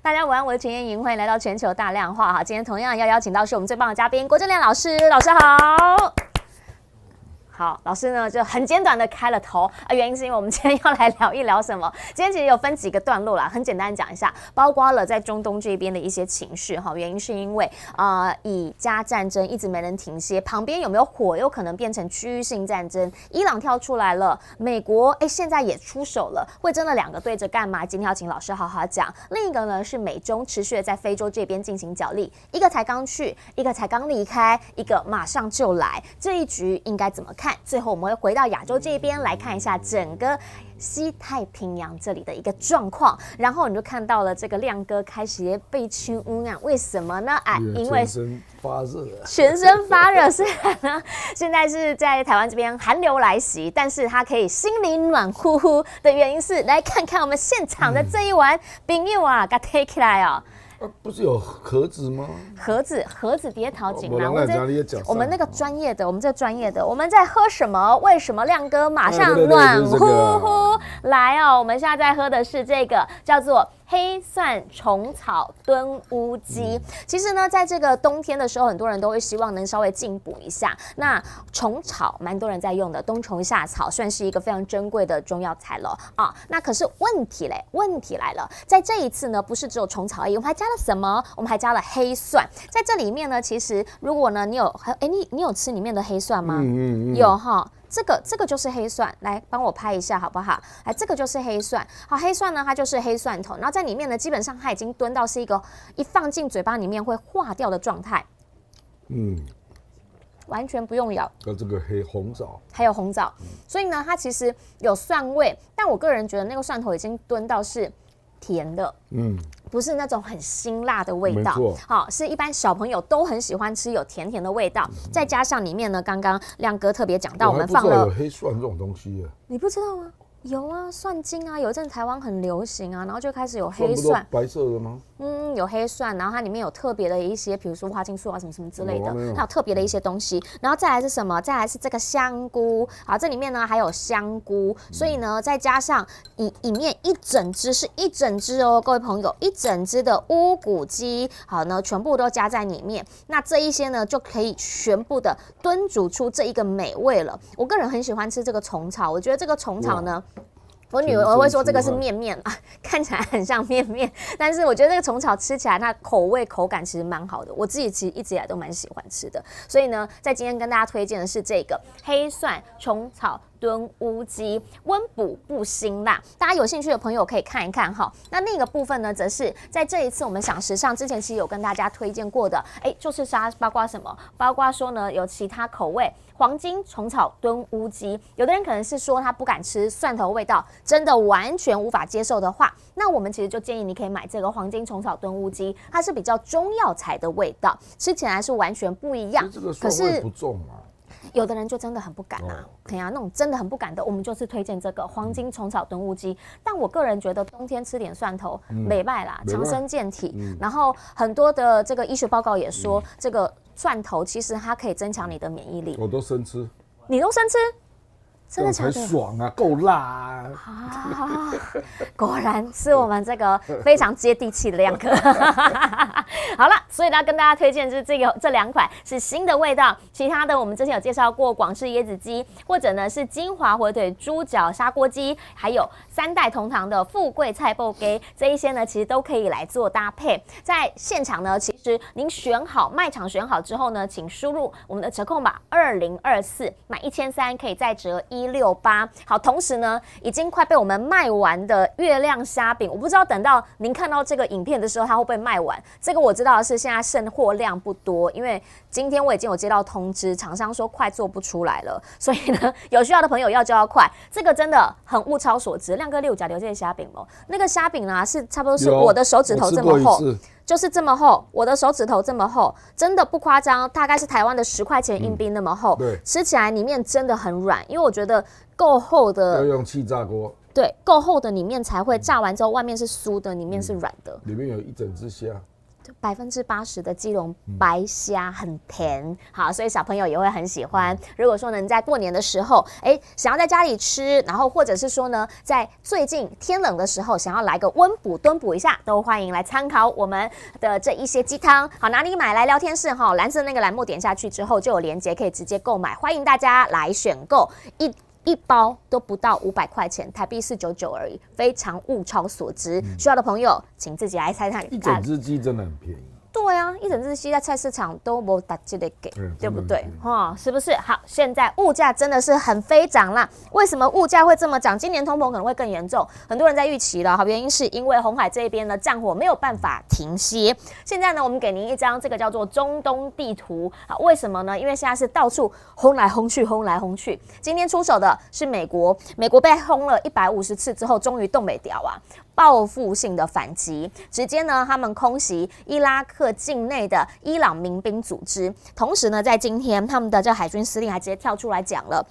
大家午安，我是陈燕莹，欢迎来到全球大量化哈。今天同样要邀请到是我们最棒的嘉宾郭正亮老师，老师好。好，老师呢就很简短的开了头原因是因为我们今天要来聊一聊什么？今天其实有分几个段落啦，很简单讲一下，包括了在中东这边的一些情绪哈。原因是因为以加战争一直没人停歇，旁边有没有火，有可能变成区域性战争。伊朗跳出来了，美国现在也出手了，会真的两个对着干嘛？今天要请老师好好讲。另一个呢是美中持续的在非洲这边进行角力，一个才刚去，一个才刚离开，一个马上就来，这一局应该怎么看？最后我们会回到亚洲这边来看一下整个西太平洋这里的一个状况，然后你就看到了这个亮哥开始被侵污啊，为什么呢？因为全身发热，全身发热。虽然呢，现在是在台湾这边寒流来袭，但是他可以心里暖乎乎的原因是，来看看我们现场的这一碗朋友啊，给它起来哦。不是有盒子吗？盒子叠陶景啦，我们那个专业的，我们这专业的，我们在喝什么？为什么亮哥马上暖乎乎？来哦，我们现在在喝的是这个叫做黑蒜虫草炖乌鸡。其实呢，在这个冬天的时候，很多人都会希望能稍微进补一下。那虫草蛮多人在用的，冬虫夏草算是一个非常珍贵的中药材了啊。那可是问题来了，在这一次呢，不是只有虫草而已，我们还加了什么？我们还加了黑蒜。在这里面呢，其实如果呢，你有吃里面的黑蒜吗？有哈。这个就是黑蒜，来帮我拍一下好不好？来，这个就是黑蒜。好，黑蒜呢，它就是黑蒜头，然后在里面呢，基本上它已经炖到是一个一放进嘴巴里面会化掉的状态。完全不用咬。这个红枣，还有红枣，所以呢，它其实有蒜味，但我个人觉得那个蒜头已经炖到是甜的。不是那种很辛辣的味道，好，是一般小朋友都很喜欢吃有甜甜的味道，再加上里面呢，刚刚亮哥特别讲到，我们放了有黑蒜这种东西，你不知道吗？有啊，蒜精啊，有一阵台湾很流行啊，然后就开始有黑蒜，白色的吗？有黑蒜，然后它里面有特别的一些，比如说花青素啊，什么什么之类的，它有特别的一些东西。然后再来是什么？再来是这个香菇，好，这里面呢还有香菇，所以呢再加上里面一整只是一整只哦，各位朋友，一整只的乌骨鸡，好呢，全部都加在里面。那这一些呢就可以全部的炖煮出这一个美味了。我个人很喜欢吃这个虫草，我觉得这个虫草呢。我女儿会说这个是面面啊，看起来很像面面，但是我觉得这个虫草吃起来它口感其实蛮好的，我自己其实一直以来都蛮喜欢吃的。所以呢，在今天跟大家推荐的是这个黑蒜虫草炖乌鸡，温补不辛辣，大家有兴趣的朋友可以看一看哈。那另一个部分呢，则是在这一次我们享时尚之前其实有跟大家推荐过的，就是包括什么？包括说呢有其他口味。黄金虫草炖乌鸡，有的人可能是说他不敢吃蒜头味道，真的完全无法接受的话，那我们其实就建议你可以买这个黄金虫草炖乌鸡，它是比较中药材的味道，吃起来是完全不一样。这个蒜味不重嘛。有的人就真的很不敢啊，那种真的很不敢的，我们就是推荐这个黄金虫草炖乌鸡。但我个人觉得冬天吃点蒜头，美败啦，强身健体。然后很多的这个医学报告也说，这个蒜头其实它可以增强你的免疫力。我都生吃，你都生吃？真的假的？才爽啊，够辣啊！果然是我们这个非常接地气的亮哥。好了，所以呢，跟大家推荐就是这两款是新的味道，其他的我们之前有介绍过广式椰子鸡，或者呢是金华火腿猪脚砂锅鸡，还有3代同堂的富贵菜脯鸡，这一些呢其实都可以来做搭配。在现场呢，其实您选好卖场选好之后呢，请输入我们的折扣码2024，买1300可以再折168。好，同时呢，已经快被我们卖完的月亮虾饼，我不知道等到您看到这个影片的时候，它会不会卖完？这个我知道的是现在剩货量不多，因为今天我已经有接到通知，厂商说快做不出来了，所以呢，有需要的朋友要就要快。这个真的很物超所值。亮哥六甲留这些虾饼哦，那个虾饼啊是差不多是我的手指头这么厚。就是这么厚，我的手指头这么厚，真的不夸张，大概是台湾的10块钱硬币那么厚。吃起来里面真的很软，因为我觉得够厚的要用气炸锅。对，够厚的里面才会炸完之后，外面是酥的，里面是软的。里面有一整只虾。80%的基隆白虾很甜，好，所以小朋友也会很喜欢。如果说呢，你在过年的时候，想要在家里吃，然后或者是说呢，在最近天冷的时候，想要来个温补炖补一下，都欢迎来参考我们的这一些鸡汤。好，哪里买？来聊天室哈，蓝色那个栏目点下去之后就有连结可以直接购买，欢迎大家来选购一包都不到500块钱，台币499而已，非常物超所值。需要的朋友，请自己来猜猜看。一整只鸡真的很便宜。对啊，一整只鸡在菜市场都没打这个给，对不对？哈，是不是？好，现在物价真的是很飞涨啦。为什么物价会这么涨？今年通膨可能会更严重，很多人在预期了。好，原因是因为红海这边呢战火没有办法停歇。现在呢，我们给您一张这个叫做中东地图。好，为什么呢？因为现在是到处轰来轰去，轰来轰去。今天出手的是美国，美国被轰了150次之后，终于动没掉啊。报复性的反击，直接呢，他们空袭伊拉克境内的伊朗民兵组织。同时呢，在今天，他们的这海军司令还直接跳出来讲了。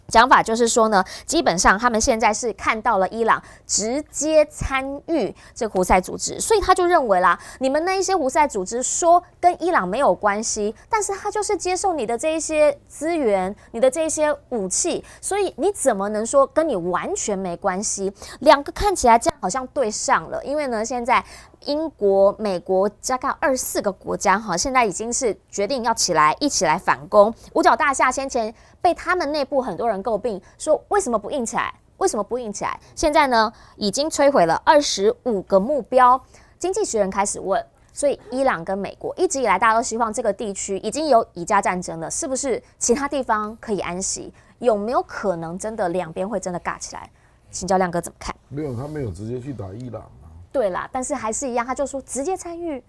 讲法就是说呢，基本上他们现在是看到了伊朗直接参与这个胡塞组织，所以他就认为啦，你们那一些胡塞组织说跟伊朗没有关系，但是他就是接受你的这一些资源，你的这一些武器，所以你怎么能说跟你完全没关系？两个看起来这样好像对上了，因为呢，现在英国、美国大概24个国家哈，现在已经是决定要一起来反攻。五角大厦先前被他们内部很多人诟病，说为什么不硬起来？为什么不硬起来？现在呢，已经摧毁了25个目标。经济学人开始问，所以伊朗跟美国一直以来大家都希望这个地区已经有以巴战争了，是不是其他地方可以安息？有没有可能真的两边会真的尬起来？请教亮哥怎么看？没有，他没有直接去打伊朗啊。对啦，但是还是一样，他就说直接参与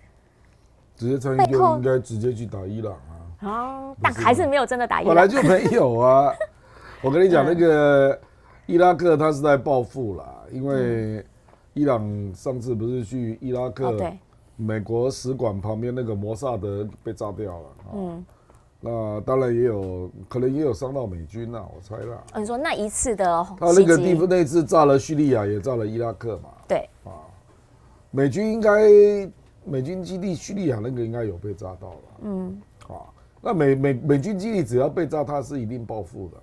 就应该直接去打伊朗啊。哦，但还是没有真的打伊朗。本来就没有啊。我跟你讲，那个伊拉克他是在报复啦，因为伊朗上次不是去伊拉克，美国使馆旁边那个摩萨德被炸掉了。那当然可能也有伤到美军啦，我猜啦。你说那一次的他那个地方那次炸了叙利亚，也炸了伊拉克嘛。对啊，美军基地叙利亚那个应该有被炸到了。那美军基地只要被炸，他是一定报复的。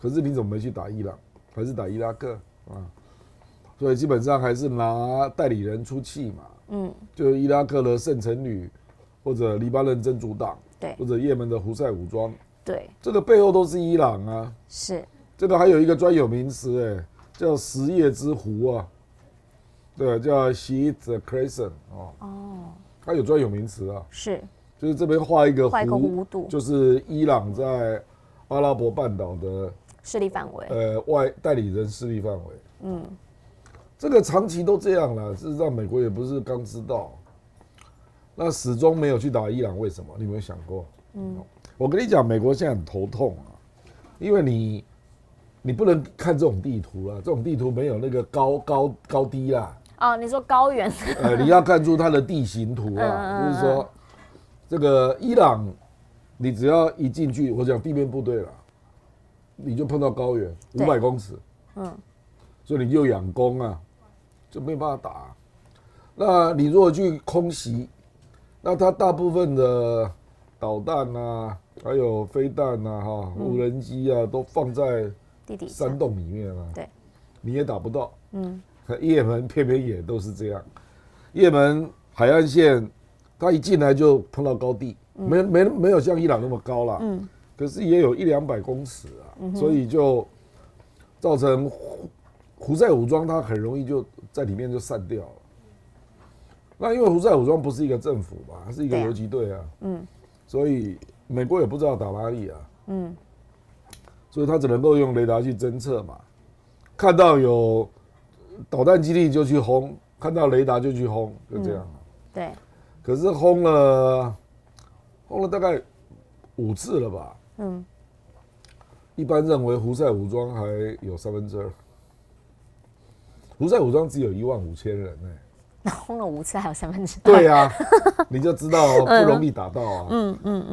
可是你怎么没去打伊朗，还是打伊拉克啊？所以基本上还是拿代理人出气嘛。就伊拉克的圣城旅，或者黎巴嫩真主党，对，或者也门的胡塞武装，对，这个背后都是伊朗啊。是这个还有一个专有名词，叫什叶之湖啊。对，叫 Shiite Crescent 它有专有名词啊。是，就是这边画一个弧度，就是伊朗在阿拉伯半岛的势力范围，代理人势力范围。这个长期都这样了。事实上，美国也不是刚知道，那始终没有去打伊朗，为什么？你有没有想过？我跟你讲，美国现在很头痛啊，因为你不能看这种地图啊，这种地图没有那个高低啦。你说高原？你要看出它的地形图啊，就是说，这个伊朗，你只要一进去，我讲地面部队了，你就碰到高原500公尺，所以你就仰攻啊，就没有办法打。那你如果去空袭，那它大部分的导弹啊，还有飞弹啊，无人机啊，都放在山洞里面啊，对，你也打不到。也门偏偏也都是这样，也门海岸线，它一进来就碰到高地，没有像伊朗那么高啦，可是也有100-200公尺啊，所以就造成胡塞武装它很容易就在里面就散掉了。那因为胡塞武装不是一个政府嘛，它是一个游击队啊，所以美国也不知道打哪里啊，所以他只能够用雷达去侦测嘛，看到有导弹基地就去轰，看到雷达就去轰，就这样。对。可是轰了大概5次了吧？一般认为胡塞武装还有2/3，胡塞武装只有15000人那轰了5次还有2/3？对啊，你就知道不容易打到啊。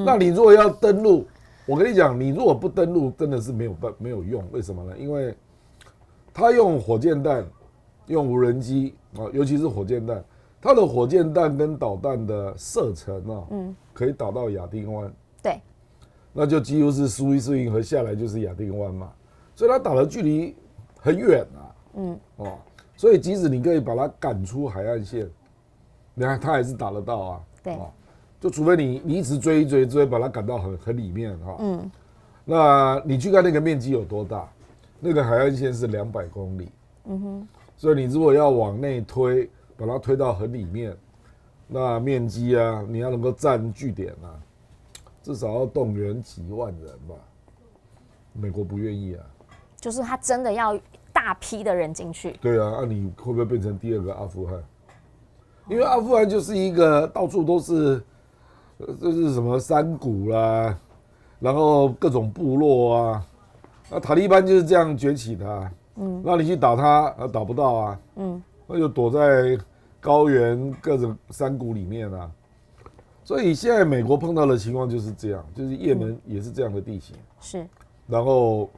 那你如果要登陆，我跟你讲，你如果不登陆，真的是没有用。为什么呢？因为他用火箭弹。用无人机尤其是火箭弹，它的火箭弹跟导弹的射程啊，可以打到亚丁湾，对，那就几乎是苏伊士运河下来就是亚丁湾嘛，所以它打的距离很远啊，所以即使你可以把它赶出海岸线，你看它还是打得到啊，对，就除非你一直追，把它赶到很里面哈，那你去看那个面积有多大？那个海岸线是200公里，所以你如果要往内推，把它推到很里面，那面积啊，你要能够占据点啊，至少要动员几万人吧。美国不愿意啊，就是他真的要大批的人进去。对啊，那你会不会变成第二个阿富汗？因为阿富汗就是一个到处都是，就是什么山谷啦，然后各种部落啊，那塔利班就是这样崛起的啊。那你去打他，打不到啊。那就躲在高原各种山谷里面啊。所以现在美国碰到的情况就是这样，就是也门也是这样的地形。是。然后，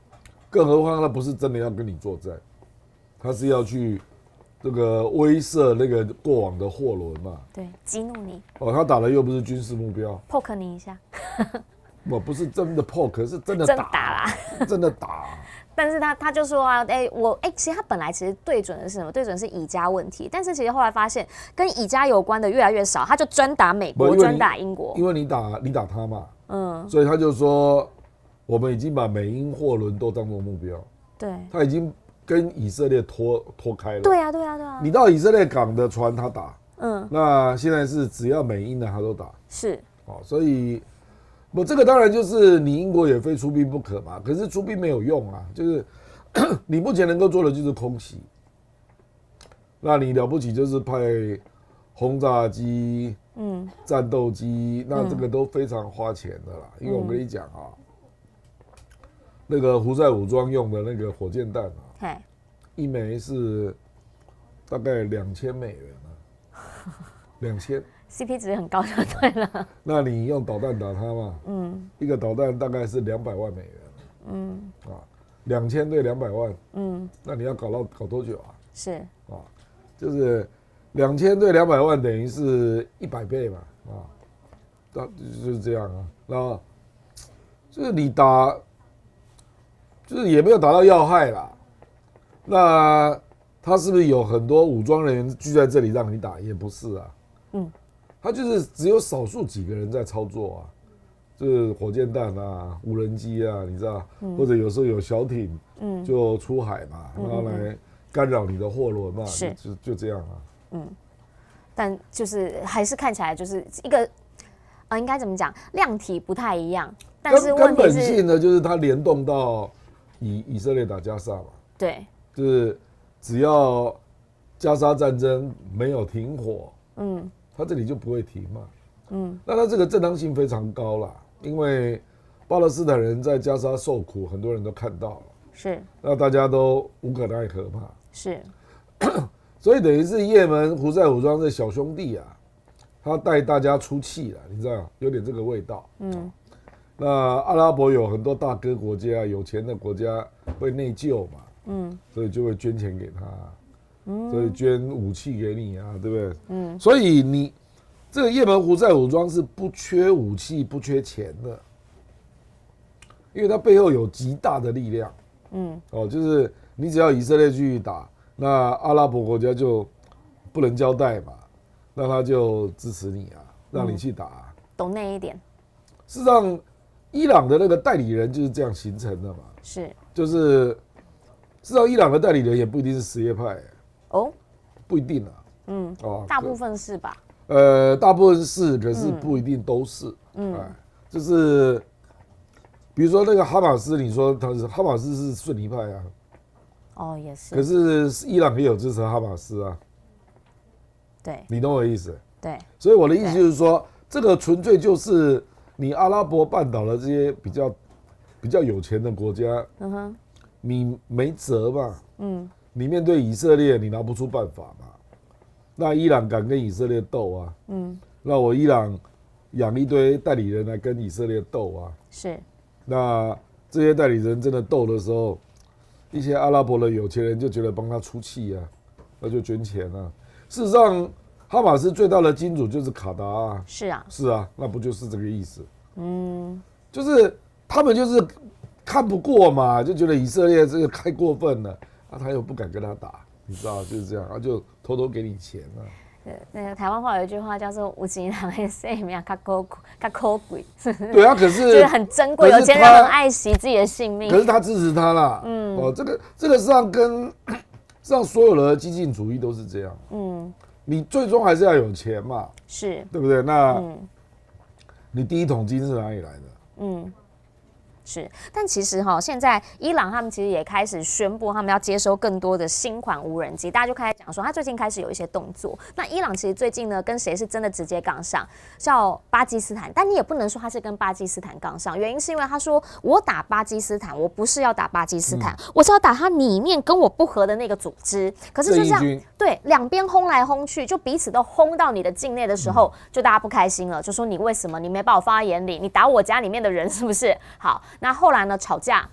更何况他不是真的要跟你作战，他是要去这个威慑那个过往的货轮嘛。对，激怒你。他打的又不是军事目标 ，poke 你一下。不是真的 poke， 是真的真打啦，真的打。但是他就说啊，其实他本来其实对准的是什么？对准是以加问题，但是其实后来发现跟以加有关的越来越少，他就专打美国，专打英国。因为你打他嘛，所以他就说我们已经把美英货轮都当作目标，对，他已经跟以色列脱开了。对啊。你到以色列港的船他打，那现在是只要美英的他都打，是，所以。这个当然就是你英国也非出兵不可嘛，可是出兵没有用啊，就是你目前能够做的就是空袭，那你了不起就是派轰炸机、战斗机，那这个都非常花钱的啦。因为我跟你讲啊，那个胡塞武装用的那个火箭弹啊，一枚是大概$2000啊，2000。CP 值很高就对了。那你用导弹打它嘛？一个导弹大概是$200万。2000对200万。那你要搞多久啊？是。就是2000对200万等于是100倍嘛，就是这样啊。那就是你打，就是也没有打到要害啦。那他是不是有很多武装人员聚在这里让你打？也不是啊。他就是只有少数几个人在操作啊，就是火箭弹啊、无人机啊，你知道，或者有时候有小艇，就出海嘛，然后来干扰你的货轮嘛，就这样啊。但就是还是看起来就是一个，应该怎么讲，量体不太一样，但是问题是根本性的就是它联动到以色列打加沙嘛，对，就是只要加沙战争没有停火，他这里就不会停嘛，那他这个正当性非常高啦，因为巴勒斯坦人在加沙受苦，很多人都看到了，是，那大家都无可奈何嘛，是，所以等于是也门胡塞武装的小兄弟啊，他带大家出气了，你知道，有点这个味道，那阿拉伯有很多大哥国家，有钱的国家会内疚嘛，所以就会捐钱给他。所以捐武器给你啊，对不对？所以你这个也门胡塞武装是不缺武器、不缺钱的，因为它背后有极大的力量。就是你只要以色列去打，那阿拉伯国家就不能交代嘛，那他就支持你啊，让你去打啊。懂那一点。事实上，伊朗的那个代理人就是这样形成的嘛。是。就是事实上，伊朗的代理人也不一定是什叶派。不一定啊，大部分是吧？大部分是，可是不一定都是，就是比如说那个哈马斯，你说哈马斯是逊尼派啊，也是，可是伊朗也有支持哈马斯啊，对，你懂我的意思？对，所以我的意思就是说，这个纯粹就是你阿拉伯半岛的这些比较有钱的国家，你没辙嘛，你面对以色列，你拿不出办法嘛？那伊朗敢跟以色列斗啊？那我伊朗养一堆代理人来跟以色列斗啊？是。那这些代理人真的斗的时候，一些阿拉伯的有钱人就觉得帮他出气啊，那就捐钱啊。事实上，哈马斯最大的金主就是卡达啊。是啊，是啊，那不就是这个意思？就是他们就是看不过嘛，就觉得以色列这个太过分了啊，他又不敢跟他打，你知道就是这样，他就偷偷给你钱啊。那个台湾话有一句话叫做"有钱人的性命较可贵"，对啊，可是就是很珍贵，有钱人很爱惜自己的性命。可是他支持他啦，这个实际上实际上所有的激进主义都是这样，你最终还是要有钱嘛，是，对不对？那你第一桶金是哪里来的？是，但其实现在伊朗他们其实也开始宣布，他们要接收更多的新款无人机，大家就开始讲说，他最近开始有一些动作。那伊朗其实最近呢，跟谁是真的直接杠上？叫巴基斯坦，但你也不能说他是跟巴基斯坦杠上，原因是因为他说我打巴基斯坦，我不是要打巴基斯坦，我是要打他里面跟我不合的那个组织。可是就这样，对，两边轰来轰去，就彼此都轰到你的境内的时候，就大家不开心了，就说你为什么你没把我放在眼里？你打我家里面的人是不是？好。那后来呢？吵架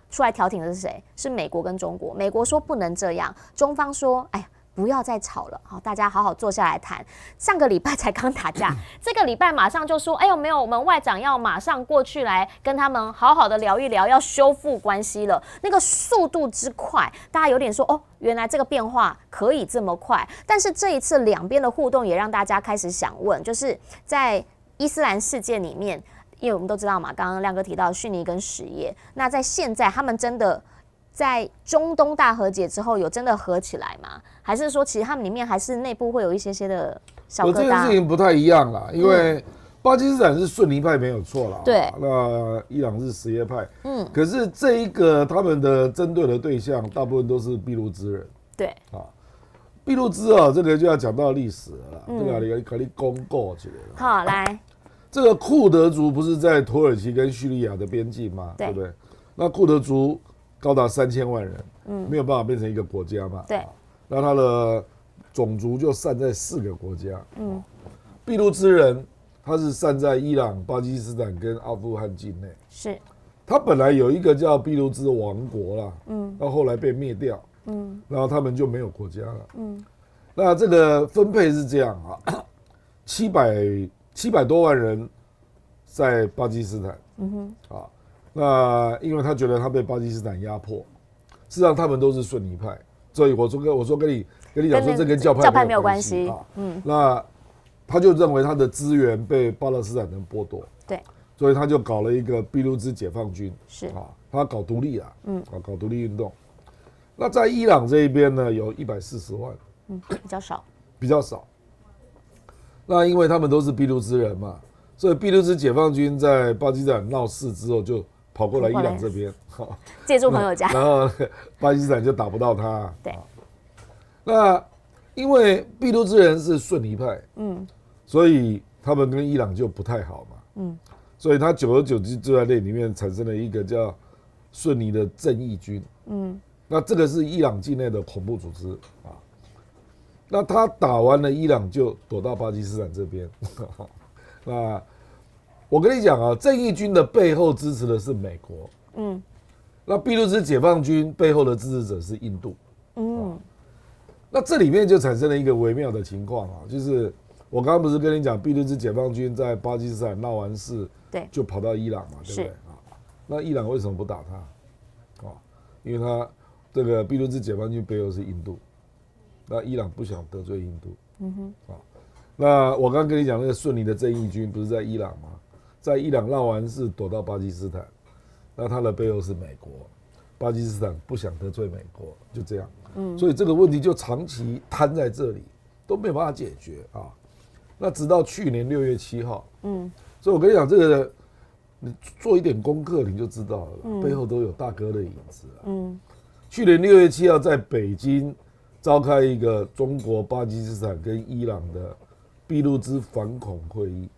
出来调停的是谁？是美国跟中国。美国说不能这样，中方说，哎呀，不要再吵了，好，大家好好坐下来谈。上个礼拜才刚打架，这个礼拜马上就说，哎呦，没有，我们外长要马上过去来跟他们好好的聊一聊，要修复关系了。那个速度之快，大家有点说，哦，原来这个变化可以这么快。但是这一次两边的互动也让大家开始想问，就是在伊斯兰世界里面。因为我们都知道嘛，刚刚亮哥提到逊尼跟什叶，那在现在他们真的在中东大和解之后，有真的合起来吗？还是说其实他们里面还是内部会有一些的小疙瘩？这件事情不太一样啦，因为巴基斯坦是逊尼派没有错啦，对，那伊朗是什叶派，可是这一个他们的针对的对象大部分都是俾路支人，对啊，俾路支啊，这个就要讲到历史了啦，这个给你公告起来了。好，来。这个库德族不是在土耳其跟叙利亚的边境吗？ 对不对？那库德族高达3000万人，没有办法变成一个国家嘛？对。那他的种族就散在4个国家。俾路支人他是散在伊朗、巴基斯坦跟阿富汗境内。是。他本来有一个叫俾路支王国啦，到后来被灭掉，然后他们就没有国家了。那这个分配是这样啊，700多万人在巴基斯坦，那因为他觉得他被巴基斯坦压迫，事实上他们都是逊尼派，所以我说跟你讲说这跟教派没有关系啊，那他就认为他的资源被巴勒斯坦人剥夺，对，所以他就搞了一个俾路支解放军，是啊，他搞独立啊，搞独立运动。那在伊朗这一边呢，有140万，比较少。那因为他们都是俾路支人嘛，所以俾路支解放军在巴基斯坦闹事之后，就跑过来伊朗这边，借住朋友家，然后巴基斯坦就打不到他。对。那因为俾路支人是逊尼派，所以他们跟伊朗就不太好嘛，所以他久而久之就在那里面产生了一个叫逊尼的正义军，那这个是伊朗境内的恐怖组织啊。那他打完了伊朗，就躲到巴基斯坦这边。那我跟你讲啊，正义军的背后支持的是美国，那俾路支解放军背后的支持者是印度，那这里面就产生了一个微妙的情况啊，就是我刚刚不是跟你讲，俾路支解放军在巴基斯坦闹完事，对，就跑到伊朗嘛，对不对？那伊朗为什么不打他？因为他这个俾路支解放军背后是印度。那伊朗不想得罪印度，那我刚刚跟你讲那个逊尼的正义军不是在伊朗吗？在伊朗闹完事躲到巴基斯坦，那他的背后是美国，巴基斯坦不想得罪美国，就这样，所以这个问题就长期摊在这里，都没有办法解决啊。那直到去年6月7号，所以我跟你讲这个，你做一点功课你就知道了，背后都有大哥的影子啊。去年6月7号在北京召开一个中国、巴基斯坦跟伊朗的俾路支反恐会议。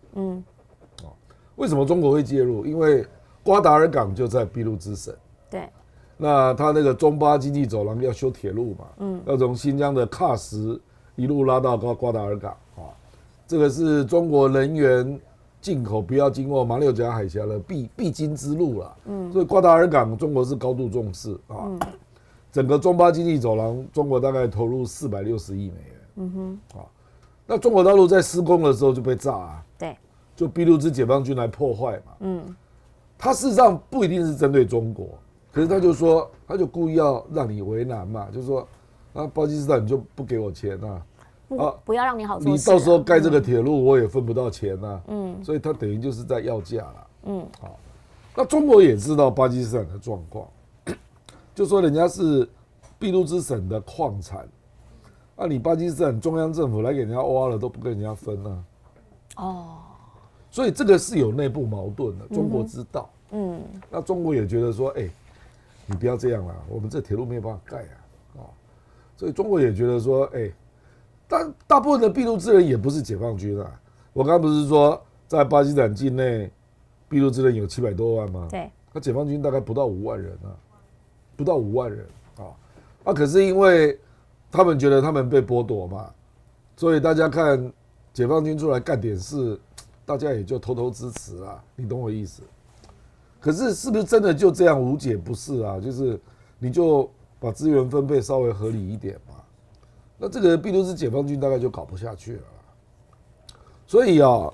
为什么中国会介入？因为瓜达尔港就在俾路支省。对。那他那个中巴经济走廊要修铁路嘛，要从新疆的喀什一路拉到瓜达尔港啊。这个是中国人员进口不要经过马六甲海峡的必经之路啦。所以瓜达尔港中国是高度重视啊。整个中巴经济走廊，中国大概投入460亿美元。那中国大陆在施工的时候就被炸啊，对，就俾路支解放军来破坏嘛。他事实上不一定是针对中国，可是他就说，他就故意要让你为难嘛，就说啊，巴基斯坦你就不给我钱啊，不要让你好做事，你到时候盖这个铁路我也分不到钱啊，所以他等于就是在要价了。好，那中国也知道巴基斯坦的状况，就说人家是俾路支省的矿产，你巴基斯坦中央政府来给人家挖了都不跟人家分啊。所以这个是有内部矛盾的，中国知道。那中国也觉得说，你不要这样啦，我们这铁路没有办法盖啊，所以中国也觉得说，但大部分的俾路支人也不是解放军啊。我刚刚不是说在巴基斯坦境内，俾路支人有700多万吗？对，那解放军大概不到5万人啊，不到5万人啊。可是因为他们觉得他们被剥夺嘛，所以大家看解放军出来干点事，大家也就偷偷支持啦，你懂我意思？可是是不是真的就这样无解？不是啊，就是你就把资源分配稍微合理一点嘛。那这个俾路支解放军大概就搞不下去了。所以啊，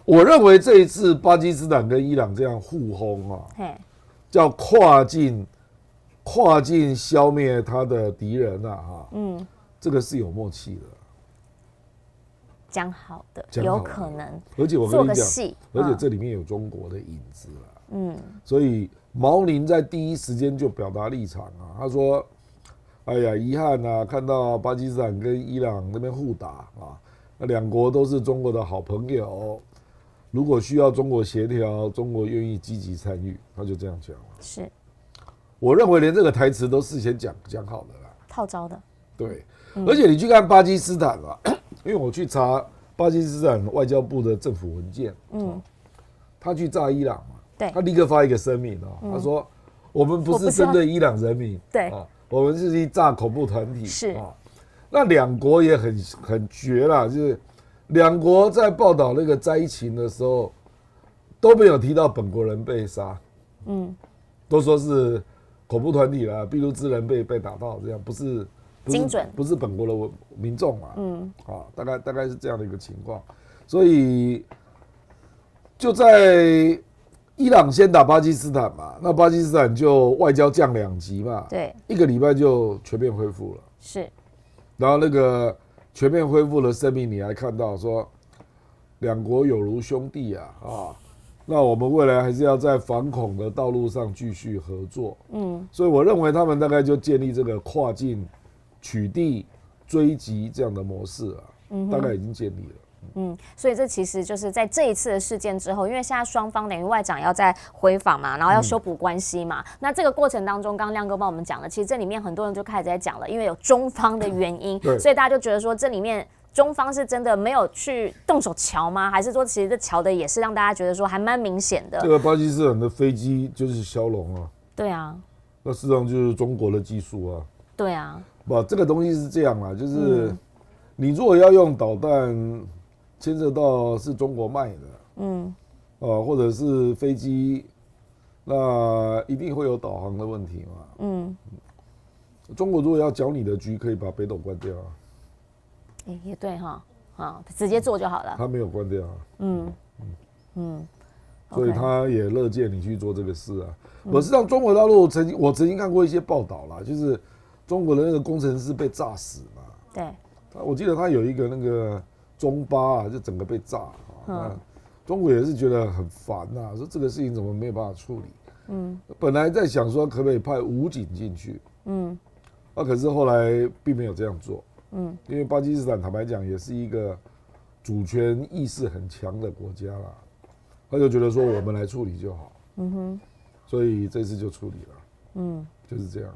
我认为这一次巴基斯坦跟伊朗这样互轰啊，叫跨境消灭他的敌人啊，这个是有默契的。讲好的，有可能，而且我跟你讲，而且这里面有中国的影子啦。所以毛宁在第一时间就表达立场啊，他说：“哎呀，遗憾啊，看到巴基斯坦跟伊朗那边互打啊，那两国都是中国的好朋友，如果需要中国协调，中国愿意积极参与。”他就这样讲了。是，我认为连这个台词都事先讲好的啦，套招的。对，而且你去看巴基斯坦啊。因为我去查巴基斯坦外交部的政府文件，他去炸伊朗嘛，对，他立刻发一个声明他说我们不是针对伊朗人民，对，我们是去炸恐怖团体，是那两国也很绝啦，就是两国在报道那个灾情的时候都没有提到本国人被杀，都说是恐怖团体啦，俾路支人被打到这样，不是精准，不是本国的民众嘛，大概是这样的一个情况，所以就在伊朗先打巴基斯坦嘛，那巴基斯坦就外交降2级嘛，对，1个礼拜就全面恢复了，是，然后那个全面恢复的声明，你还看到说两国有如兄弟啊，那我们未来还是要在反恐的道路上继续合作，所以我认为他们大概就建立这个跨境取缔、追击这样的模式啊，大概已经建立了。所以这其实就是在这一次的事件之后，因为现在双方等于外长要再回访嘛，然后要修补关系嘛。那这个过程当中，刚刚亮哥帮我们讲了，其实这里面很多人就开始在讲了，因为有中方的原因，所以大家就觉得说这里面中方是真的没有去动手瞧吗？还是说其实这瞧的也是让大家觉得说还蛮明显的？这个巴基斯坦的飞机就是枭龙啊，对啊，那事实上就是中国的技术啊，对啊。不，这个东西是这样啦，就是你如果要用导弹，牵涉到是中国卖的，或者是飞机，那一定会有导航的问题嘛，中国如果要搅你的局，可以把北斗关掉啊，也对哈，直接做就好了，他没有关掉啊，所以他也乐见你去做这个事啊。我实际上中国大陆我曾经看过一些报道啦，就是中国的那个工程师被炸死嘛，对，我记得他有一个那个中巴啊，就整个被炸啊，中国也是觉得很烦啊，说这个事情怎么没有办法处理？本来在想说可不可以派武警进去，可是后来并没有这样做，因为巴基斯坦坦白讲也是一个主权意识很强的国家啦，他就觉得说我们来处理就好，所以这次就处理了，就是这样。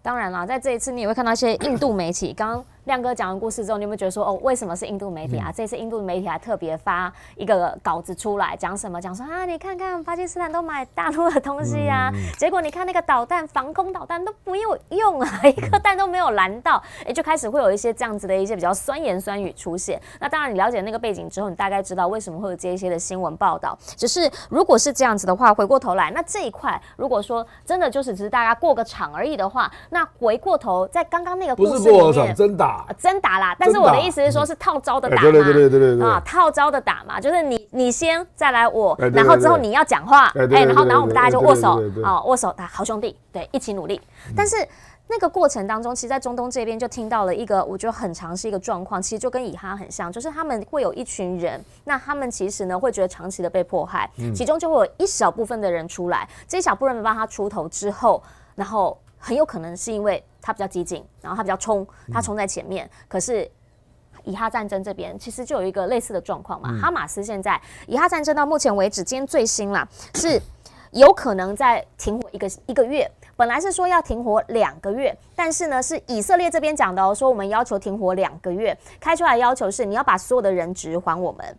当然啦，在这一次你也会看到一些印度媒体。刚刚亮哥讲完故事之后，你有没有觉得说，为什么是印度媒体啊？这次印度媒体还特别发一个稿子出来，讲什么？讲说你看看巴基斯坦都买大陆的东西啊，结果你看那个导弹，防空导弹都不用啊，一颗弹都没有拦到，就开始会有一些这样子的一些比较酸言酸语出现。那当然，你了解那个背景之后，你大概知道为什么会有这一些的新闻报道。只是如果是这样子的话，回过头来，那这一块如果说真的就是只是大家过个场而已的话，那回过头在刚刚那个故事里面，不是过场，真打。打，真打啦。但是我的意思是说，是套招的打嘛，对啊，套招的打嘛，就是你先再来我，然后之后你要讲话，然后我们大家就握手，握手打好兄弟，对，一起努力。但是那个过程当中，其实，在中东这边就听到了一个我觉得很常是一个状况，其实就跟以哈很像，就是他们会有一群人，那他们其实呢会觉得长期的被迫害，其中就会有一小部分的人出来，这一小部分人帮他出头之后，然后很有可能是因为他比较激进，然后他比较冲，他冲在前面，可是。以哈战争这边其实就有一个类似的状况嘛，哈马斯现在以哈战争到目前为止，今天最新啦是有可能在停火一个月，本来是说要停火2个月，但是呢是以色列这边讲的说我们要求停火2个月，开出来的要求是你要把所有的人质还我们。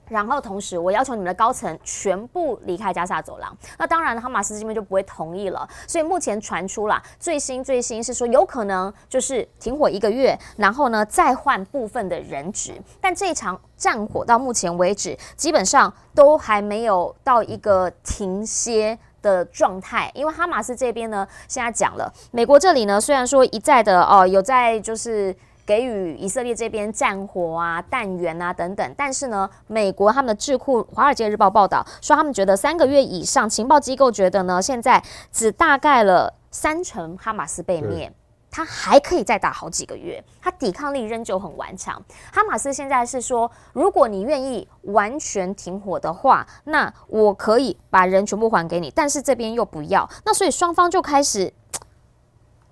然后同时，我要求你们的高层全部离开加萨走廊。那当然，哈马斯这边就不会同意了。所以目前传出啦，最新是说有可能就是停火1个月，然后呢再换部分的人质。但这场战火到目前为止，基本上都还没有到一个停歇的状态，因为哈马斯这边呢，现在讲了，美国这里呢，虽然说一再的有在就是给予以色列这边战火啊、弹源啊等等，但是呢，美国他们的智库《华尔街日报》报道说，他们觉得3个月以上，情报机构觉得呢，现在只大概了30%哈马斯被灭。他还可以再打好几个月，他抵抗力仍旧很顽强。哈马斯现在是说，如果你愿意完全停火的话，那我可以把人全部还给你，但是这边又不要，那所以双方就开始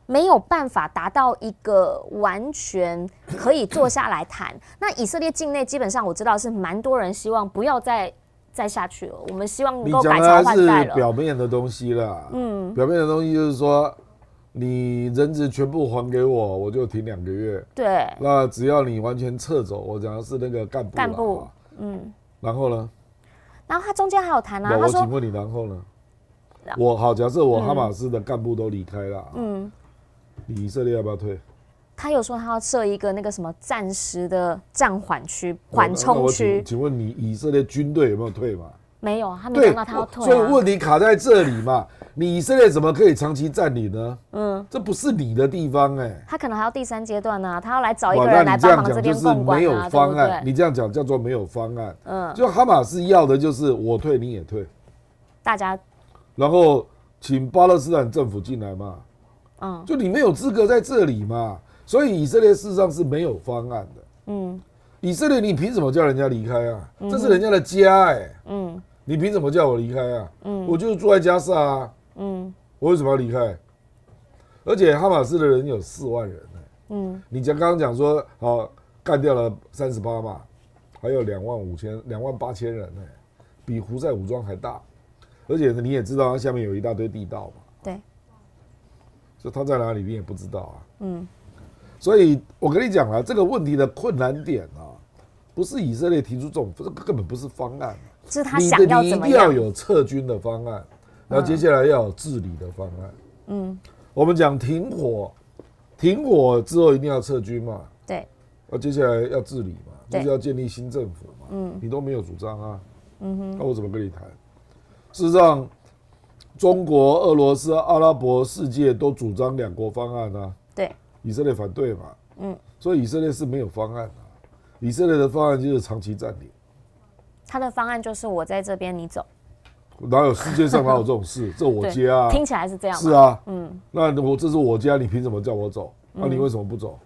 没有办法达到一个完全可以坐下来谈。那以色列境内基本上我知道是蛮多人希望不要再下去了，我们希望能够改朝换代了。你讲的是表面的东西啦，表面的东西就是说。你人质全部还给我，我就停2个月。对，那只要你完全撤走，我讲的是那个干部。然后呢？然后他中间还有谈啊，我请问你，然后呢？假设我哈马斯的干部都离开了，你以色列要不要退？他有说他要设一个那个什么暂时的暂缓区、缓冲区。请问你以色列军队有没有退嘛？没有，他没讲到他要退。所以问题卡在这里嘛。你以色列怎么可以长期占领呢？这不是你的地方他可能还要第3阶段啊，他要来找一个人来帮忙这边共管啊，没有方案。对不对？你这样讲叫做没有方案。就哈马斯要的就是我退你也退，大家，然后请巴勒斯坦政府进来嘛。就你没有资格在这里嘛，所以以色列事实上是没有方案的。以色列你凭什么叫人家离开啊？这是人家的家你凭什么叫我离开啊？我就是住在加萨啊。我为什么要离开？而且哈马斯的人有4万人你刚刚讲说干掉了38嘛，还有28000人比胡塞武装还大，而且你也知道它下面有一大堆地道嘛。对，所以他在哪里你也不知道啊。所以我跟你讲了，这个问题的困难点不是以色列提出这种，这根本不是方案是他想要怎么样？你一定要有撤军的方案。然后接下来要有治理的方案。我们讲停火之后一定要撤军嘛。对。接下来要治理嘛，就是要建立新政府嘛。你都没有主张啊。那我怎么跟你谈？事实上，中国、俄罗斯、阿拉伯世界都主张2国方案啊。对。以色列反对嘛。所以以色列是没有方案的。以色列的方案就是长期占领。他的方案就是我在这边，你走。哪有世界上哪有这种事？这我家啊，听起来是这样。是啊，那这是我家，你凭什么叫我走？那你为什么不走？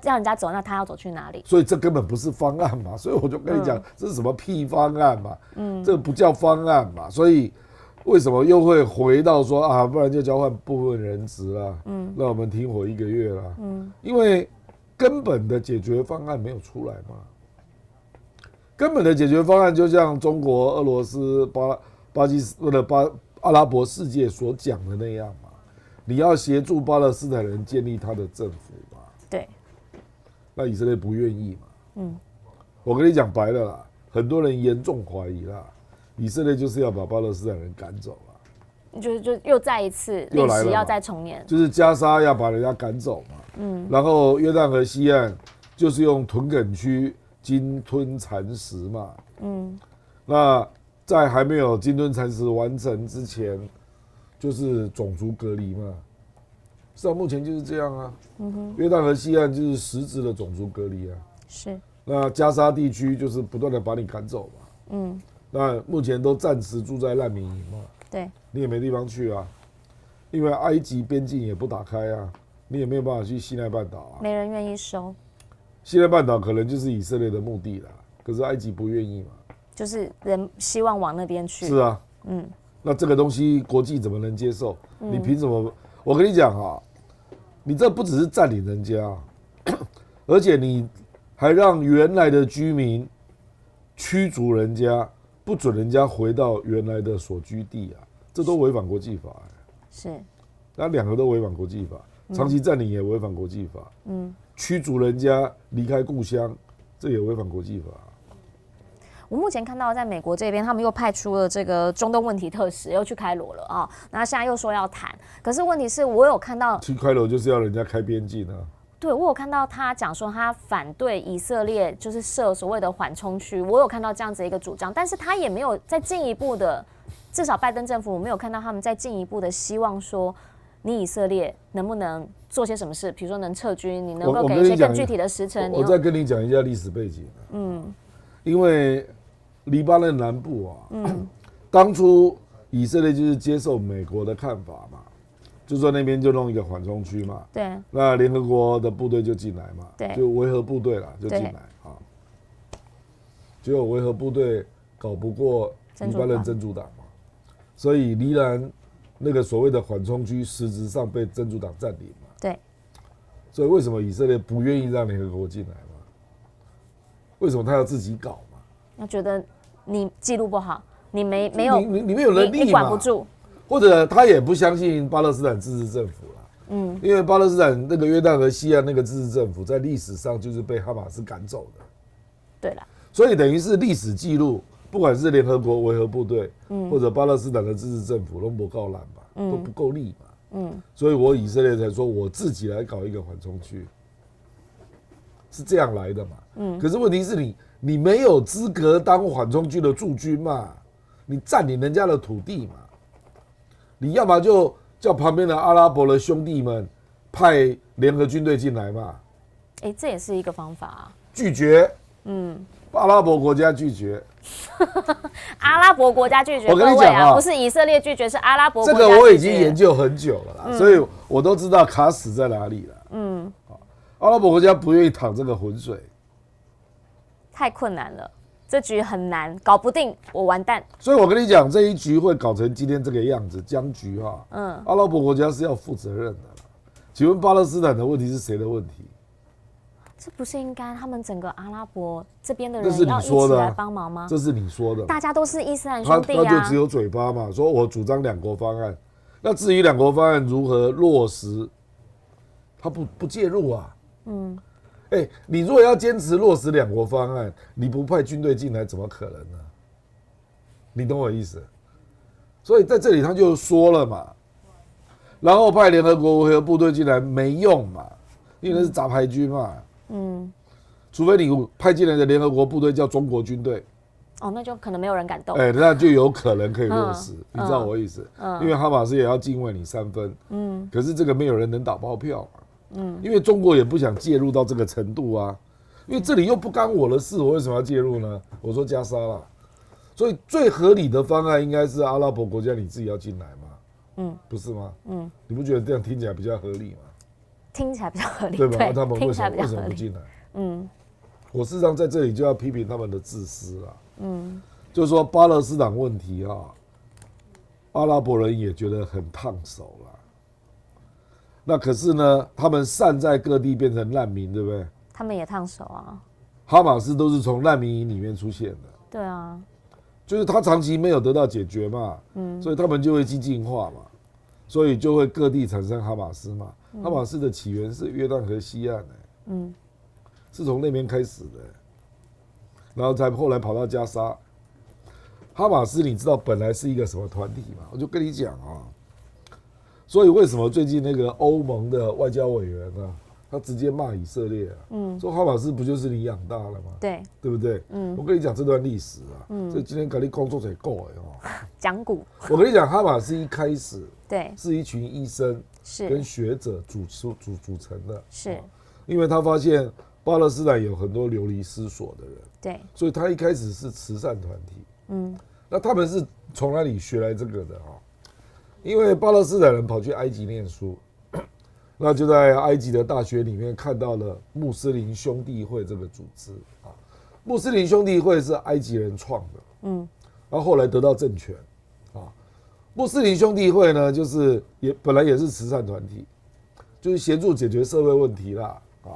叫人家走，那他要走去哪里？所以这根本不是方案嘛，所以我就跟你讲，这是什么屁方案嘛？这不叫方案嘛。所以为什么又会回到说不然就交换部分人质啦，让我们停火1个月啦？因为根本的解决方案没有出来嘛。根本的解决方案就像中国、俄罗斯、阿拉伯世界所讲的那样嘛，你要协助巴勒斯坦人建立他的政府嘛。对。那以色列不愿意嘛。我跟你讲白了啦，很多人严重怀疑啦，以色列就是要把巴勒斯坦人赶走啦。就又再一次历史要再重演，就是加沙要把人家赶走嘛。然后约旦河西岸就是用屯垦区鲸吞蚕食嘛。那在还没有鲸吞蚕食完成之前，就是种族隔离嘛。至少目前就是这样啊。约旦河西岸就是实质的种族隔离啊。是。那加沙地区就是不断的把你赶走嘛。那目前都暂时住在难民营嘛。对。你也没地方去啊，因为埃及边境也不打开啊，你也没有办法去西奈半岛啊。没人愿意收。西奈半岛可能就是以色列的目的啦，可是埃及不愿意嘛。就是人希望往那边去。是啊。那这个东西国际怎么能接受？你凭什么？我跟你讲啊，你这不只是占领人家，而且你还让原来的居民驱逐人家，不准人家回到原来的所居地啊，这都违反国际法。是。那两个都违反国际法，长期占领也违反国际法。驱逐人家离开故乡，这也违反国际法。我目前看到，在美国这边，他们又派出了这个中东问题特使，又去开罗了啊。那现在又说要谈，可是问题是我有看到去开罗就是要人家开边境啊。对，我有看到他讲说他反对以色列就是设所谓的缓冲区，我有看到这样子一个主张，但是他也没有再进一步的，至少拜登政府我没有看到他们再进一步的希望说，你以色列能不能做些什么事，比如说能撤军，你能够给一些更具体的时程。我再跟你讲一下历史背景。因为黎巴嫩南部啊，当初以色列就是接受美国的看法嘛，就说那边就弄一个缓冲区嘛，对，那联合国的部队就进来嘛，对，就维和部队啦就进来啊，结果维和部队搞不过黎巴嫩真主党嘛，所以黎兰那个所谓的缓冲区实质上被真主党占领嘛，对，所以为什么以色列不愿意让联合国进来嘛？为什么他要自己搞嘛？他觉得你记录不好，你没有你没有能力嘛，你管不住，或者他也不相信巴勒斯坦自治政府啦。因为巴勒斯坦那个约旦河西岸那个自治政府在历史上就是被哈马斯赶走的。对了，所以等于是历史记录，不管是联合国维和部队，或者巴勒斯坦的自治政府都不够烂吧，都不够力嘛。所以我以色列才说我自己来搞一个缓冲区，是这样来的嘛。可是问题是你没有资格当缓冲区的驻军嘛，你占领人家的土地嘛，你要么就叫旁边的阿拉伯的兄弟们派联合军队进来嘛。这也是一个方法啊。拒绝，阿拉伯国家拒绝。阿拉伯国家拒绝，我跟你讲啊，不是以色列拒绝，是阿拉伯国家拒绝。这个我已经研究很久了啦，所以我都知道卡死在哪里了。阿拉伯国家不愿意淌这个浑水。太困难了，这局很难，搞不定我完蛋。所以我跟你讲，这一局会搞成今天这个样子，僵局哈。阿拉伯国家是要负责任的啦。请问巴勒斯坦的问题是谁的问题？这不是应该他们整个阿拉伯这边的人要一起来帮忙吗？这是你说的，大家都是伊斯兰兄弟啊。他就只有嘴巴嘛，说我主张两国方案。那至于两国方案如何落实，他不介入啊。你如果要坚持落实两国方案，你不派军队进来，怎么可能呢？你懂我意思？所以在这里他就说了嘛，然后派联合国维和部队进来没用嘛，因为那是杂牌军嘛。除非你派进来的联合国部队叫中国军队，那就可能没有人敢动。那就有可能可以落实，你知道我意思？因为哈马斯也要敬畏你3分。可是这个没有人能打包票嘛。因为中国也不想介入到这个程度啊，因为这里又不干我的事，我为什么要介入呢？我说加沙啦，所以最合理的方案应该是阿拉伯国家你自己要进来嘛，不是吗？你不觉得这样听起来比较合理吗？听起来比较合理，对吧？他们为什么不进来？我事实上在这里就要批评他们的自私啦。就是说巴勒斯坦问题啊，阿拉伯人也觉得很烫手啦。那可是呢，他们散在各地变成难民，对不对？他们也烫手啊。哈马斯都是从难民营里面出现的。对啊。就是他长期没有得到解决嘛，所以他们就会激进化嘛，所以就会各地产生哈马斯嘛。哈马斯的起源是约旦河西岸是从那边开始的，然后才后来跑到加沙。哈马斯你知道本来是一个什么团体吗？我就跟你讲啊。所以为什么最近那个欧盟的外交委员啊，他直接骂以色列啊，说哈马斯不就是你养大了吗？对，对不对？我跟你讲这段历史啊，所以今天跟你工作才够哎讲古。我跟你讲，哈马斯一开始对是一群医生是跟学者组成的。是，因为他发现巴勒斯坦有很多流离失所的人，对，所以他一开始是慈善团体。那他们是从哪里学来这个的啊？因为巴勒斯坦人跑去埃及念书，那就在埃及的大学里面看到了穆斯林兄弟会这个组织啊。穆斯林兄弟会是埃及人创的，然后后来得到政权啊。穆斯林兄弟会呢，就是本来也是慈善团体，就是协助解决社会问题啦啊，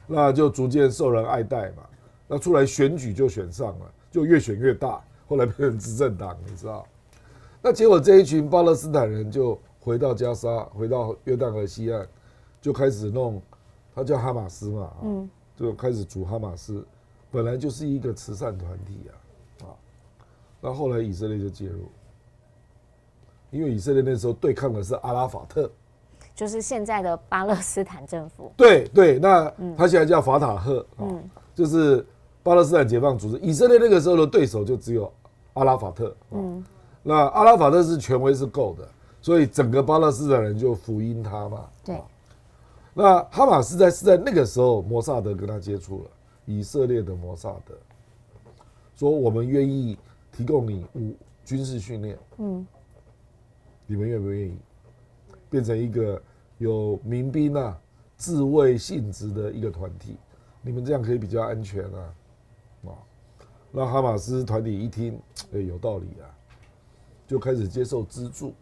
那就逐渐受人爱戴嘛。那出来选举就选上了，就越选越大，后来变成执政党，你知道？那结果这一群巴勒斯坦人就回到加沙，回到约旦河西岸，就开始弄，他叫哈马斯嘛，就开始组哈马斯，本来就是一个慈善团体啊，那后来以色列就介入，因为以色列那时候对抗的是阿拉法特，就是现在的巴勒斯坦政府。对对，那他现在叫法塔赫，就是巴勒斯坦解放组织。以色列那个时候的对手就只有阿拉法特，那阿拉法特是权威是够的，所以整个巴勒斯坦人就福音他嘛。对。那哈马斯是在那个时候，摩萨德跟他接触了，以色列的摩萨德说我们愿意提供你军事训练，你们愿不愿意变成一个有民兵啊自卫性质的一个团体？你们这样可以比较安全啊。那哈马斯团体一听，有道理啊。就开始接受资助，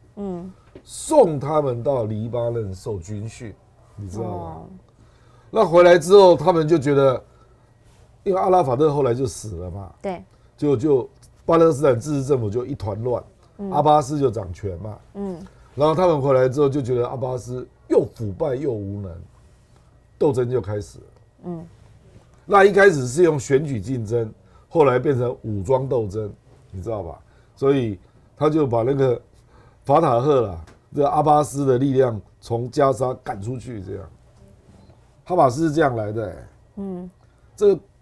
送他们到黎巴嫩受军训，你知道吗？那回来之后，他们就觉得，因为阿拉法特后来就死了嘛，对，就巴勒斯坦自治政府就一团乱，阿巴斯就掌权嘛，然后他们回来之后就觉得阿巴斯又腐败又无能，斗争就开始了，那一开始是用选举竞争，后来变成武装斗争，你知道吧？所以他就把那个法塔赫啦，这阿巴斯的力量从加沙赶出去，这样。哈马斯是这样来的，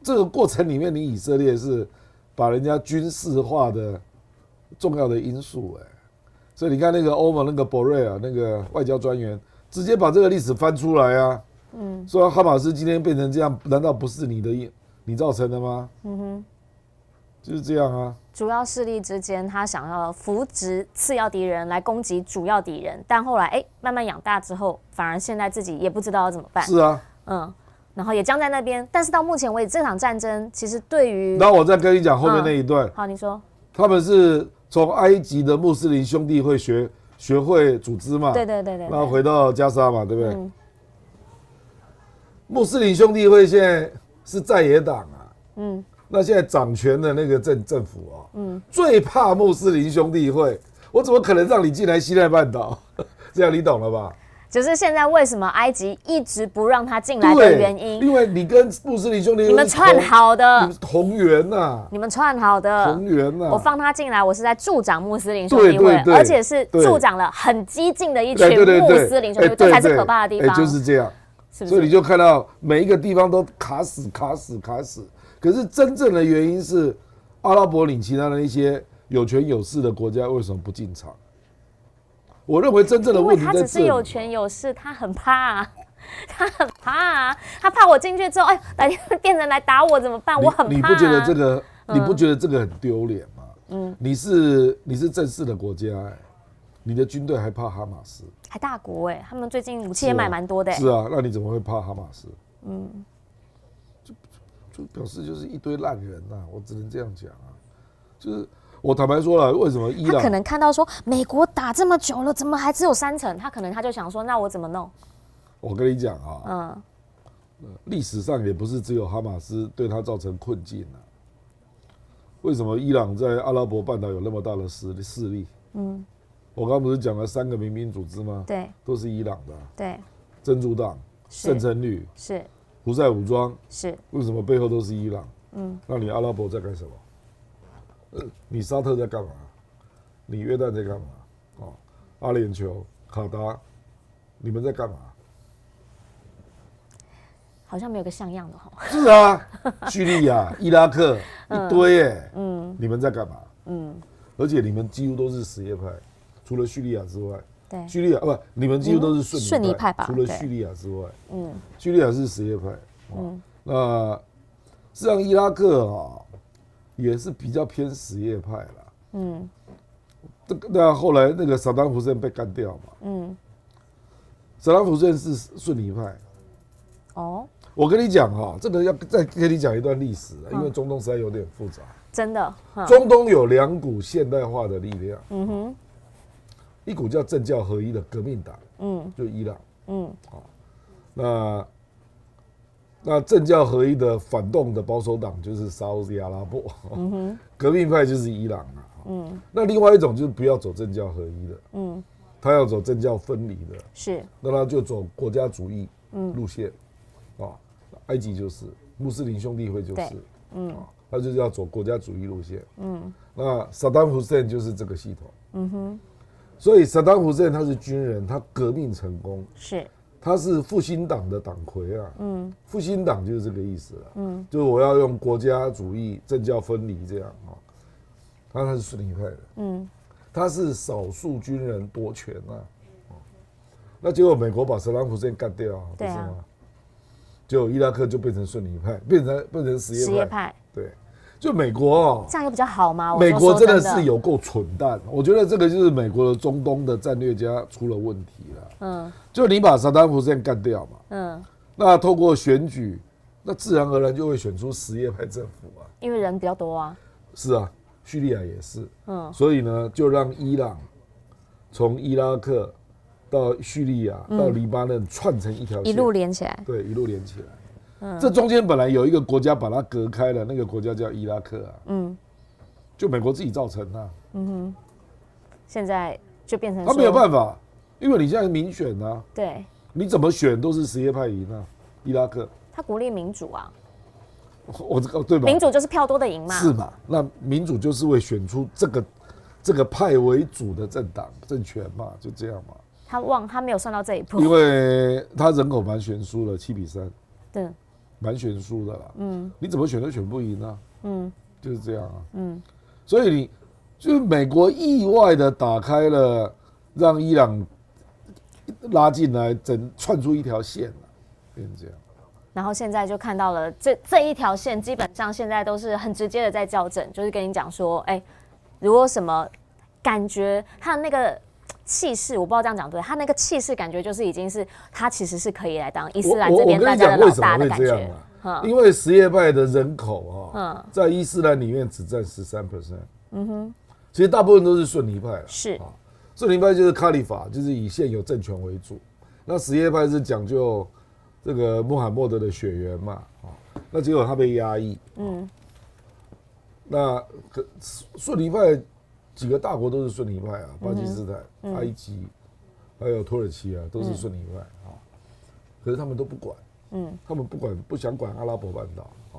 这个过程里面，你以色列是把人家军事化的重要的因素，所以你看那个欧盟那个博瑞啊，那个外交专员，直接把这个历史翻出来啊，说哈马斯今天变成这样，难道不是你造成的吗？就是这样啊。主要势力之间，他想要扶植次要敌人来攻击主要敌人，但后来慢慢养大之后，反而现在自己也不知道要怎么办。是啊，然后也僵在那边。但是到目前为止，这场战争其实对于……然后我再跟你讲后面那一段。好，你说。他们是从埃及的穆斯林兄弟会学会组织嘛？对。然后回到加沙嘛，对不对？穆斯林兄弟会现在是在野党啊，那现在掌权的那个政府啊，最怕穆斯林兄弟会，我怎么可能让你进来西奈半岛？这样你懂了吧？就是现在为什么埃及一直不让他进来的原因，因为你跟穆斯林兄弟会你们串好的，你们同源呐，你们串好的同源呐。我放他进来，我是在助长穆斯林兄弟会，而且是助长了很激进的一群穆斯林兄弟会，这才是可怕的地方。就是这样，是不是？所以你就看到每一个地方都卡死。可是真正的原因是，阿拉伯领其他的一些有权有势的国家为什么不进场？我认为真正的问题在这里。因为他只是有权有势，他很怕啊，他怕我进去之后，哪天变成来打我怎么办？我很怕。你不觉得这个？你不觉得这个很丢脸吗？你是正式的国家，你的军队还怕哈马斯？还大国他们最近武器也买蛮多的。是啊，那你怎么会怕哈马斯？就表示就是一堆烂人呐，我只能这样讲啊。就是我坦白说了，为什么伊朗他可能看到说美国打这么久了，怎么还只有3成？他就想说，那我怎么弄？我跟你讲啊，历史上也不是只有哈马斯对他造成困境啊。为什么伊朗在阿拉伯半岛有那么大的势力？我刚刚不是讲了3个民兵组织吗？对，都是伊朗的。对，真主党、圣城旅是。胡塞武装是为什么背后都是伊朗？那你阿拉伯在干什么？你沙特在干嘛？你约旦在干嘛？阿联酋、卡达，你们在干嘛？好像没有个像样的是啊，叙利亚、伊拉克一堆你们在干嘛？而且你们几乎都是什叶派，除了叙利亚之外，对，叙利亚不，你们几乎都是逊尼派吧？除了叙利亚之外，叙利亚是什叶派，那实际上伊拉克啊也是比较偏什叶派啦，那后来那个萨达姆胡塞被干掉嘛，萨达姆胡塞是逊尼派，哦，我跟你讲哈，这个要再跟你讲一段历史，因为中东实在有点复杂，真的，中东有2股现代化的力量，一股叫政教合一的革命党，就伊朗，那政教合一的反动的保守党就是沙烏地阿拉伯，革命派就是伊朗啊，那另外一种就是不要走政教合一的，他要走政教分离的，是，那他就走国家主义路线，埃及就是穆斯林兄弟会就是，他就是要走国家主义路线，那萨达姆胡塞就是这个系统，所以萨达姆胡塞他是军人，他革命成功，是，他是复兴党的党魁啊，复兴党就是这个意思了，就是我要用国家主义、政教分离这样啊，他是逊尼派的，他是少数军人夺权啊，那结果美国把萨达姆胡塞干掉，不是吗？结果伊拉克就变成逊尼派，变成什叶派，对。就美国这样有比较好吗？美国真的是有够蠢蛋，我觉得这个就是美国的中东的战略家出了问题了。就你把萨达姆胡塞干掉嘛，那透过选举，那自然而然就会选出什叶派政府啊，因为人比较多啊。是啊，叙利亚也是，所以呢，就让伊朗从伊拉克到叙利亚到黎巴嫩串成一条线，一路连起来，对，一路连起来。这中间本来有一个国家把它隔开了，那个国家叫伊拉克啊，就美国自己造成的，现在就变成他没有办法，因为你现在民选啊，对，你怎么选都是什叶派赢啊，伊拉克，他鼓励民主啊，对吧？民主就是票多的赢嘛，是嘛？那民主就是会选出这个派为主的政党政权嘛，就这样嘛。他没有算到这一步，因为他人口蛮悬殊了，7-3，对。蛮悬殊的啦，你怎么选都选不赢啊，就是这样啊，所以你就是美国意外的打开了，让伊朗拉进来，串出一条线了，变成这样。然后现在就看到了这一条线，基本上现在都是很直接的在校正，就是跟你讲说，如果什么感觉他的那个气势，我不知道这样讲对，他那个气势感觉就是已经是他其实是可以来当伊斯兰这边大家的老大的感觉。因为什叶派的人口在伊斯兰里面只占13%，其实大部分都是逊尼派，是逊尼派就是卡里法，就是以现有政权为主，那什叶派是讲究这个穆罕默德的血缘嘛，那结果他被压抑，那逊尼派几个大国都是逊尼派啊，巴基斯坦、埃及，还有土耳其啊，都是逊尼派啊。可是他们都不管，他们不想管阿拉伯半岛啊。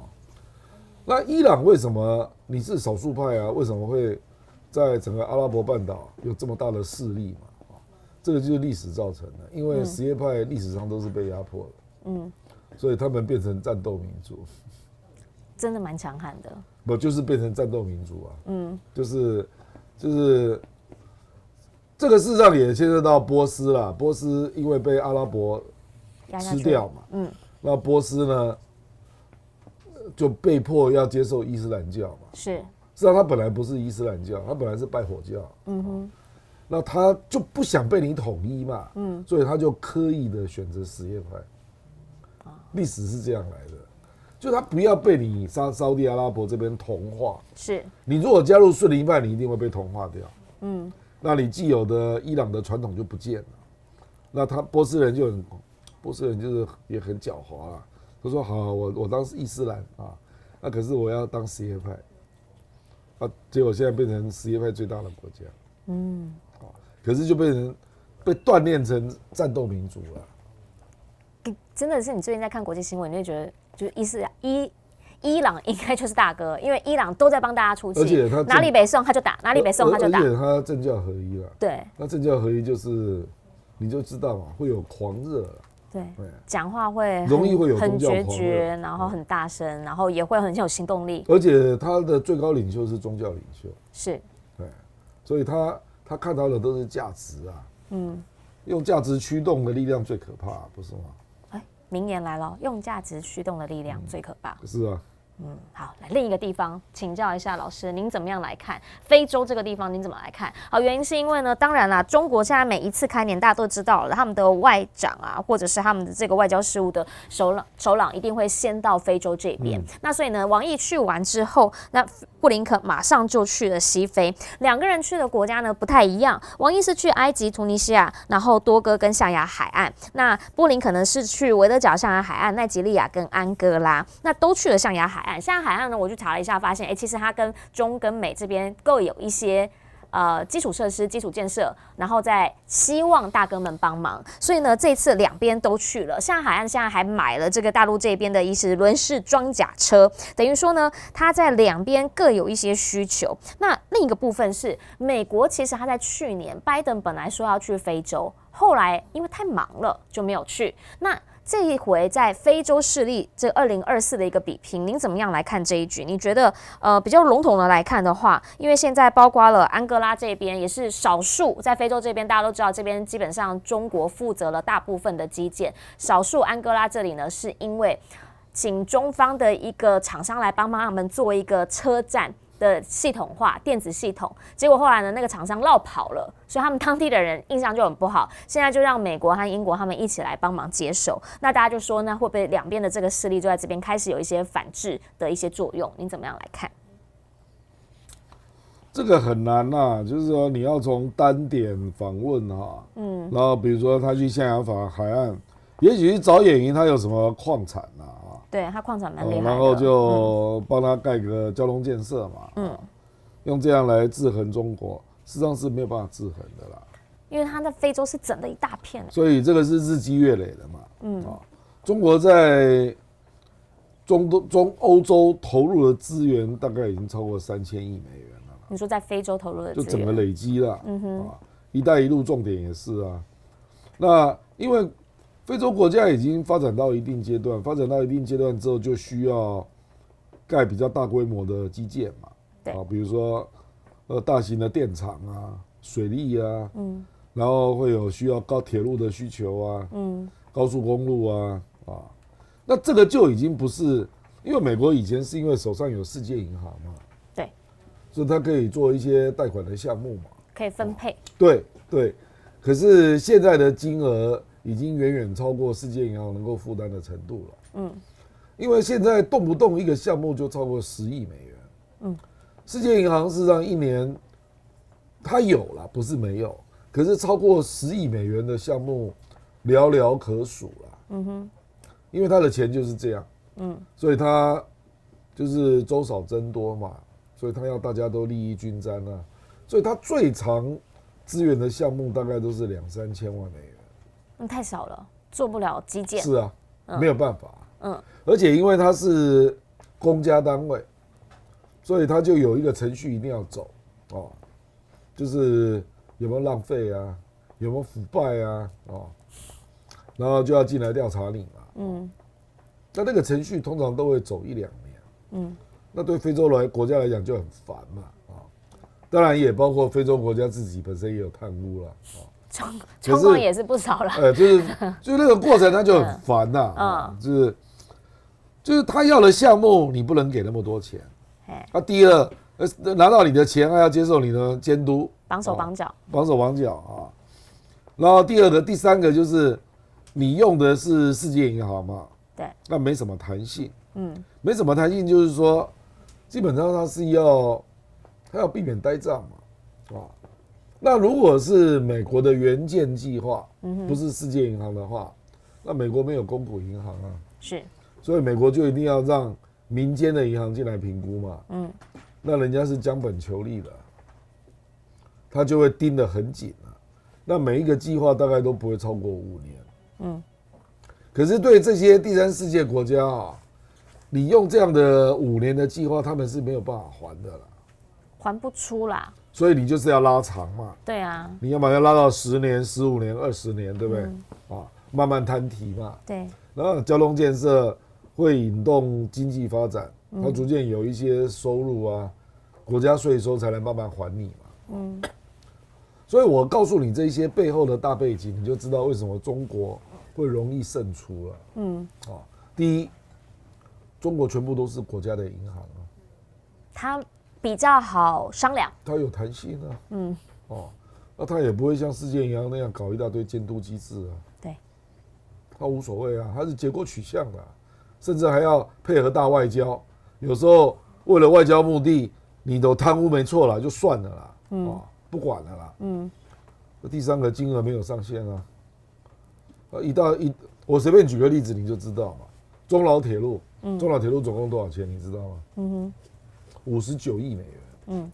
那伊朗为什么你是少数派啊？为什么会在整个阿拉伯半岛有这么大的势力嘛？这个就是历史造成的，因为什叶派历史上都是被压迫的，所以他们变成战斗民族，真的蛮强悍的。不就是变成战斗民族啊？就是这个事实上也牵涉到波斯啦。波斯因为被阿拉伯吃掉嘛，那波斯呢就被迫要接受伊斯兰教嘛。是，实际上他本来不是伊斯兰教，他本来是拜火教。那他就不想被你统一嘛，所以他就刻意的选择什叶派。历史是这样来的。就他不要被你沙烏地阿拉伯这边同化，是你如果加入逊尼派，你一定会被同化掉。那你既有的伊朗的传统就不见了。那波斯人就是也很狡猾啦。他说好，我当伊斯兰啊，那可是我要当什叶派，结果现在变成什叶派最大的国家。可是就被锻炼成战斗民族了。真的是你最近在看国际新闻，你会觉得。就是伊朗应该就是大哥，因为伊朗都在帮大家出气，而且他哪里北宋他就打，哪里北宋他就打，而且他政教合一了。对，那政教合一就是你就知道嘛，会有狂热，对，讲话会容易会有很决绝，然后很大声，然后也会很有行动力。而且他的最高领袖是宗教领袖，是，对，所以他看到的都是价值啊，用价值驱动的力量最可怕，不是吗？哎，名言来了，用价值驱动的力量最可怕。是啊。好，来另一个地方请教一下老师，您怎么样来看非洲这个地方？您怎么来看？好，原因是因为呢，当然啦，中国现在每一次开年，大家都知道了，他们的外长啊，或者是他们的这个外交事务的首长一定会先到非洲这边。那所以呢，王毅去完之后，那布林肯马上就去了西非，两个人去的国家呢不太一样。王毅是去埃及、突尼西亚，然后多哥跟象牙海岸。那布林肯呢是去维德角象牙海岸、奈及利亚跟安哥拉，那都去了象牙海岸。象牙海岸呢，我去查了一下，发现其实它跟中跟美这边各有一些基础设施、基础建设，然后再希望大哥们帮忙，所以呢，这次两边都去了。象牙海岸现在还买了这个大陆这边的轮式装甲车，等于说呢，它在两边各有一些需求。那另一个部分是美国，其实他在去年，拜登本来说要去非洲，后来因为太忙了就没有去。那这一回在非洲势力这2024的一个比拼，您怎么样来看这一局？你觉得比较笼统的来看的话，因为现在包括了安哥拉这边也是少数在非洲这边，大家都知道这边基本上中国负责了大部分的基建，少数安哥拉这里呢是因为请中方的一个厂商来帮忙他们做一个车站的系统化电子系统，结果后来呢，那个厂商落跑了，所以他们当地的人印象就很不好。现在就让美国和英国他们一起来帮忙接手。那大家就说呢，会不会两边的这个势力就在这边开始有一些反制的一些作用？您怎么样来看？这个很难呐，就是说你要从单点访问哈，然后比如说他去象牙海岸，也许去找眼云他有什么矿产啊。对，他矿产蛮厉害的，然后就帮他盖个交通建设嘛，用这样来制衡中国，事实上是没有办法制衡的啦，因为他在非洲是整的一大片，所以这个是日积月累的嘛，中国在中欧洲投入的资源大概已经超过3000亿美元了。你说在非洲投入的资源，就整个累积了，一带一路重点也是啊，那因为非洲国家已经发展到一定阶段，之后就需要盖比较大规模的基建嘛，比如说大型的电厂啊、水利啊，然后会有需要高铁路的需求啊，高速公路啊，那这个就已经不是，因为美国以前是因为手上有世界银行嘛，对，所以它可以做一些贷款的项目嘛，可以分配，对，可是现在的金额已经远远超过世界银行能够负担的程度了。因为现在动不动一个项目就超过10亿美元。世界银行事实上一年它有了，不是没有，可是超过10亿美元的项目寥寥可数了。因为它的钱就是这样。所以它就是舟少争多嘛，所以它要大家都利益均沾啊。所以它最长资源的项目大概都是2-3千万美元。太少了，做不了基建。是啊，没有办法。而且因为它是公家单位，所以它就有一个程序一定要走就是有没有浪费啊，有没有腐败啊，然后就要进来调查你嘛。那个程序通常都会走1-2年。那对非洲国家来讲就很烦嘛。当然也包括非洲国家自己本身也有贪污了。状况也是不少了，就是那个过程他就很烦呐，就是他要的项目你不能给那么多钱，第二拿到你的钱还要接受你的监督，绑手绑脚，然后第三个就是你用的是世界银行嘛，对，那没什么弹性，没什么弹性就是说基本上他要避免呆账嘛，那如果是美国的援建计划，不是世界银行的话，那美国没有公股银行啊，是，所以美国就一定要让民间的银行进来评估嘛，那人家是将本求利的，他就会盯得很紧啊，那每一个计划大概都不会超过5年，可是对这些第三世界国家你用这样的5年的计划，他们是没有办法还的啦。还不出啦，所以你就是要拉长嘛。对啊，你要把它拉到10年、15年、20年，对不对？慢慢摊提嘛。对。然后交通建设会引动经济发展，它逐渐有一些收入啊，国家税收才能慢慢还你嘛。所以我告诉你这一些背后的大背景，你就知道为什么中国会容易胜出了。第一，中国全部都是国家的银行啊，它比较好商量，它有弹性啊。那它也不会像世界银行那样搞一大堆监督机制啊。对，它无所谓啊，它是结果取向的，甚至还要配合大外交。有时候为了外交目的，你都贪污没错了，就算了啦，不管了啦。第三个金额没有上限啊。我随便举个例子你就知道嘛。中老铁路，中老铁路总共多少钱？你知道吗？59亿美元。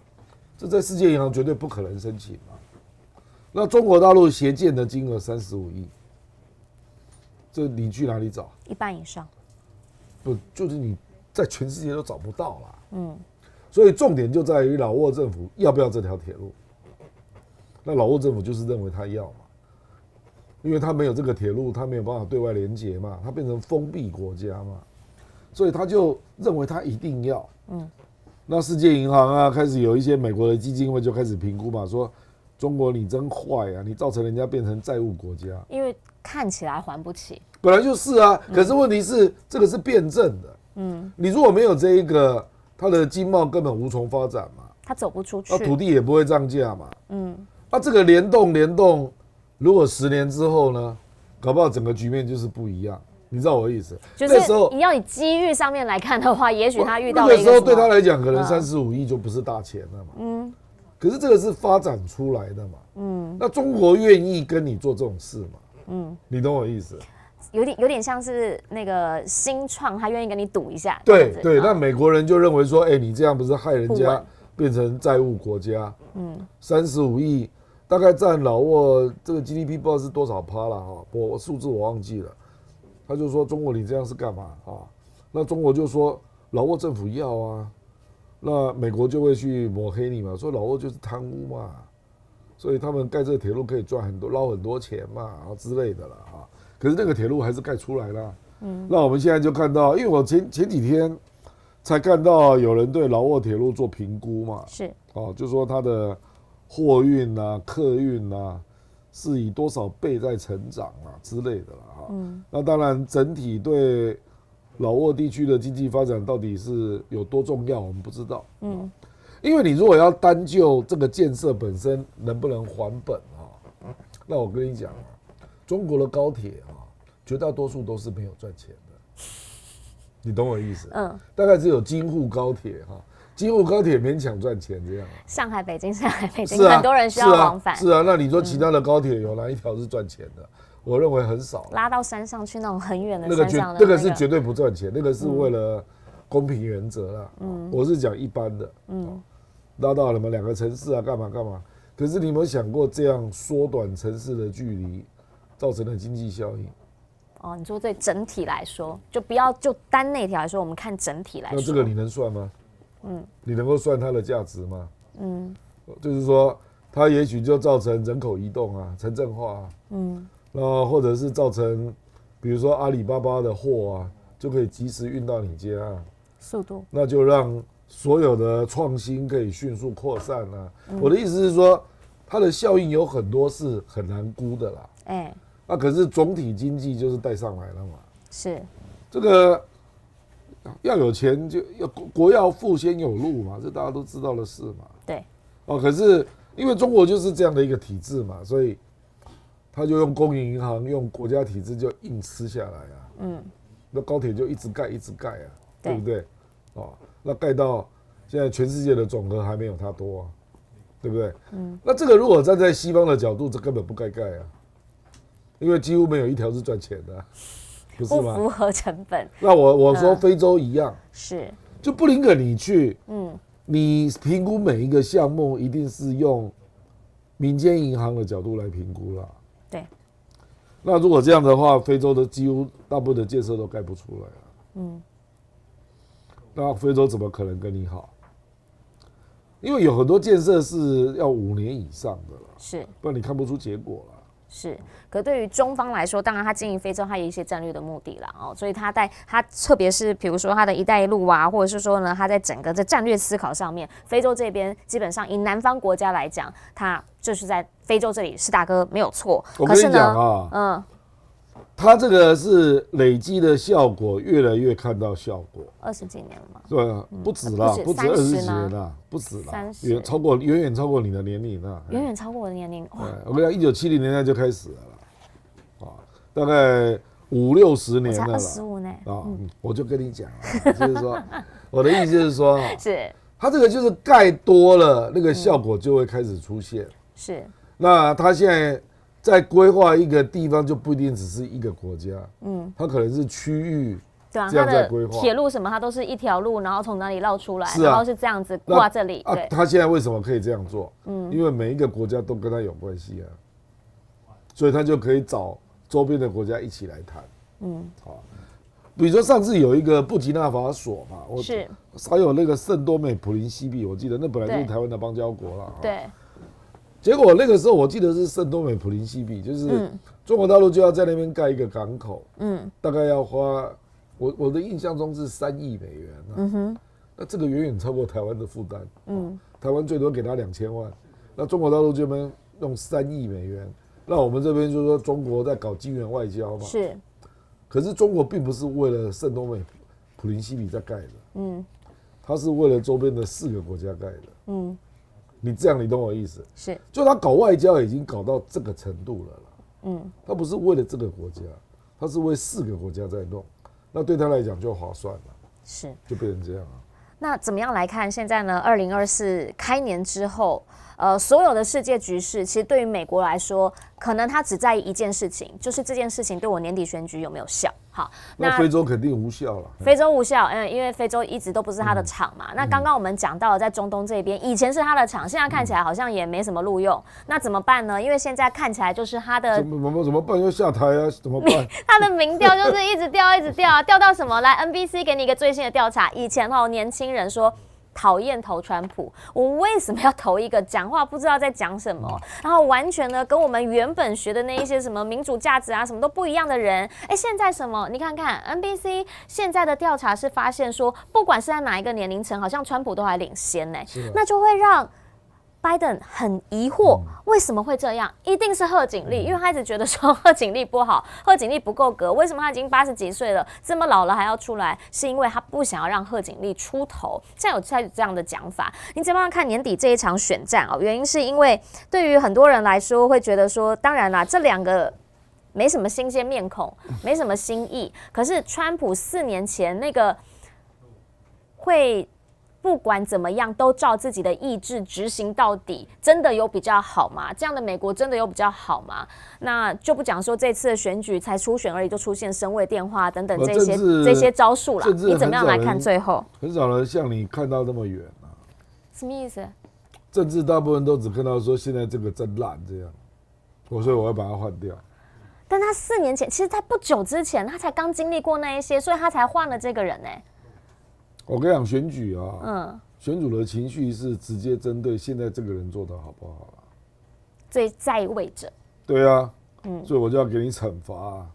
这在世界银行绝对不可能申请嘛。那中国大陆协建的金额35亿，这你去哪里找？一半以上。不，就是你在全世界都找不到啦。所以重点就在于老挝政府要不要这条铁路。那老挝政府就是认为他要嘛，因为他没有这个铁路，他没有办法对外连结嘛，他变成封闭国家嘛，所以他就认为他一定要。那世界银行啊，开始有一些美国的基金会就开始评估嘛，说中国你真坏啊，你造成人家变成债务国家，因为看起来还不起，本来就是啊。可是问题是，这个是辩证的。你如果没有这一个，它的经贸根本无从发展嘛，它走不出去，土地也不会涨价嘛。这个联动，如果10年之后呢，搞不好整个局面就是不一样。你知道我的意思？就是你要以机遇上面来看的话，也许他遇到了那个时候对他来讲，可能35亿就不是大钱了嘛。可是这个是发展出来的嘛。那中国愿意跟你做这种事嘛？你懂我意思？有点像是那个新创，他愿意跟你赌一下。对，那美国人就认为说，你这样不是害人家变成债务国家？35亿大概占老挝这个 GDP 不知道是多少%了哈，我数字我忘记了。他就说中国你这样是干嘛啊？那中国就说老挝政府要啊，那美国就会去抹黑你嘛，说老挝就是贪污嘛，所以他们盖这个铁路可以赚很多捞很多钱嘛之类的啦啊。可是那个铁路还是盖出来了。那我们现在就看到，因为我前几天才看到有人对老挝铁路做评估嘛，是就说它的货运啊、客运啊是以多少倍在成长啊之类的啦。那当然整体对老挝地区的经济发展到底是有多重要，我们不知道。因为你如果要单就这个建设本身能不能还本那我跟你讲中国的高铁绝大多数都是没有赚钱的，你懂我意思？大概只有京沪高铁京沪高铁勉强赚钱这样。上海、北京，很多人需要往返。是啊，那你说其他的高铁有哪一条是赚钱的？我认为很少。拉到山上去那种很远的山上的那个是绝对不赚钱，那个是为了公平原则啦。我是讲一般的。拉到2个城市啊，干嘛？可是你有没有想过，这样缩短城市的距离，造成的经济效应？你说对整体来说，就不要就单那条来说，我们看整体来说。那这个你能算吗？你能够算它的价值吗？就是说，它也许就造成人口移动啊、城镇化啊。那或者是造成，比如说阿里巴巴的货啊，就可以及时运到你家啊，速度，那就让所有的创新可以迅速扩散啊。我的意思是说，它的效应有很多是很难估的啦。那可是总体经济就是带上来了嘛。是，这个要有钱就要国要富先有路嘛，这大家都知道的事嘛。对。可是因为中国就是这样的一个体制嘛，所以他就用公营银行、用国家体制就硬吃下来啊。那高铁就一直盖啊，对不对？那盖到现在全世界的总和还没有它多啊，对不对？那这个如果站在西方的角度，这根本不该盖啊，因为几乎没有一条是赚钱的，不是吗？不符合成本。那我说非洲一样，是，就布林肯你去，你评估每一个项目一定是用民间银行的角度来评估啦。对。那如果这样的话，非洲的几乎大部分的建设都盖不出来了。那非洲怎么可能跟你好？因为有很多建设是要5年以上的了，是，不然你看不出结果了。是，可对于中方来说，当然他经营非洲，他有一些战略的目的啦，哦，所以他特别是比如说他的一带一路啊，或者是说呢，他在整个的战略思考上面，非洲这边基本上以南方国家来讲，他就是在非洲这里是大哥没有错。我跟你讲啊，他这个是累积的效果，越来越看到效果。20几年了嘛？对，不止啦，不止20几年啦，不止啦，远远超过你的年龄啦，远远超过我的年龄。我跟你讲，1970年代就开始了啦，大概50、60年了啦。才25呢。我就跟你讲了，就是说，我的意思就是说，是，他这个就是盖多了，那个效果就会开始出现。是，那他现在在规划一个地方，就不一定只是一个国家，它可能是区域，对啊，这样在规划。铁路什么，它都是一条路，然后从哪里绕出来，然后是这样子挂这里。对，他现在为什么可以这样做？因为每一个国家都跟他有关系啊，所以他就可以找周边的国家一起来谈。比如说上次有一个布吉纳法索嘛，是，还有那个圣多美普林西比，我记得那本来就是台湾的邦交国了。对。结果那个时候我记得是圣多美普林西比，就是中国大陆就要在那边盖一个港口，大概要花我的印象中是3亿美元那这个远远超过台湾的负担，台湾最多给他2000万，那中国大陆这边用3亿美元，那我们这边就是说中国在搞金元外交嘛，是，可是中国并不是为了圣多美普林西比在盖的，它是为了周边的4个国家盖的，你这样，你懂我意思？是，就他搞外交已经搞到这个程度了啦。他不是为了这个国家，他是为4个国家在弄，那对他来讲就划算了。是，就变成这样啊。那怎么样来看？现在呢，2024开年之后，所有的世界局势，其实对于美国来说，可能他只在意一件事情，就是这件事情对我年底选举有没有效。好，那非洲肯定无效了。非洲无效，因为非洲一直都不是他的场嘛。那刚刚我们讲到了，在中东这边，以前是他的场，现在看起来好像也没什么路用。那怎么办呢？因为现在看起来就是他的怎么办？要下台啊？怎么办？他的民调就是一直掉，一直掉，掉到什么？来 ，NBC 给你一个最新的调查，以前年轻人说讨厌投川普，我为什么要投一个讲话不知道在讲什么，然后完全呢跟我们原本学的那一些什么民主价值啊什么都不一样的人？现在什么？你看看 NBC 现在的调查是发现说，不管是在哪一个年龄层，好像川普都还领先呢，那就会让拜登很疑惑，为什么会这样？一定是贺锦丽，因为他一直觉得说贺锦丽不好，贺锦丽不够格。为什么他已经80几岁了，这么老了还要出来？是因为他不想要让贺锦丽出头。现在有这样的讲法。你怎么样看年底这一场选战哦？原因是因为对于很多人来说，会觉得说，当然啦，这2个没什么新鲜面孔，没什么新意。可是川普4年前那个会。不管怎么样，都照自己的意志执行到底，真的有比较好吗？这样的美国真的有比较好吗？那就不讲说这次的选举才初选而已，就出现声位电话等等这些招数了。你怎么样来看最后？很少人像你看到那么远啊。什么意思？政治大部分都只看到说现在这个真烂这样，所以我要把它换掉。但他4年前，其实在不久之前，他才刚经历过那一些，所以他才换了这个人呢。我跟你讲，选举啊，选举的情绪是直接针对现在这个人做的好不好最在位者。对啊，所以我就要给你惩罚啊。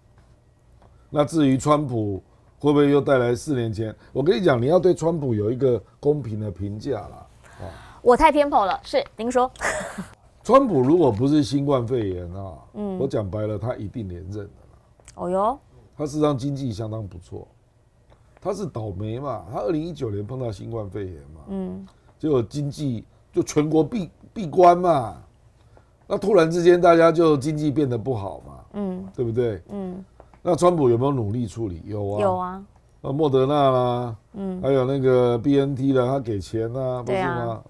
那至于川普会不会又带来4年前？我跟你讲，你要对川普有一个公平的评价啦。我太偏颇了，是您说。川普如果不是新冠肺炎啊，我讲白了，他一定连任的啦。哦哟，他事实上经济相当不错。他是倒霉嘛，他2019年碰到新冠肺炎嘛，结果经济就全国闭关嘛，那突然之间大家就经济变得不好嘛，对不对？那川普有没有努力处理？有啊，有啊，莫德纳啦，还有那个 BNT 啦，他给钱啊，不是吗？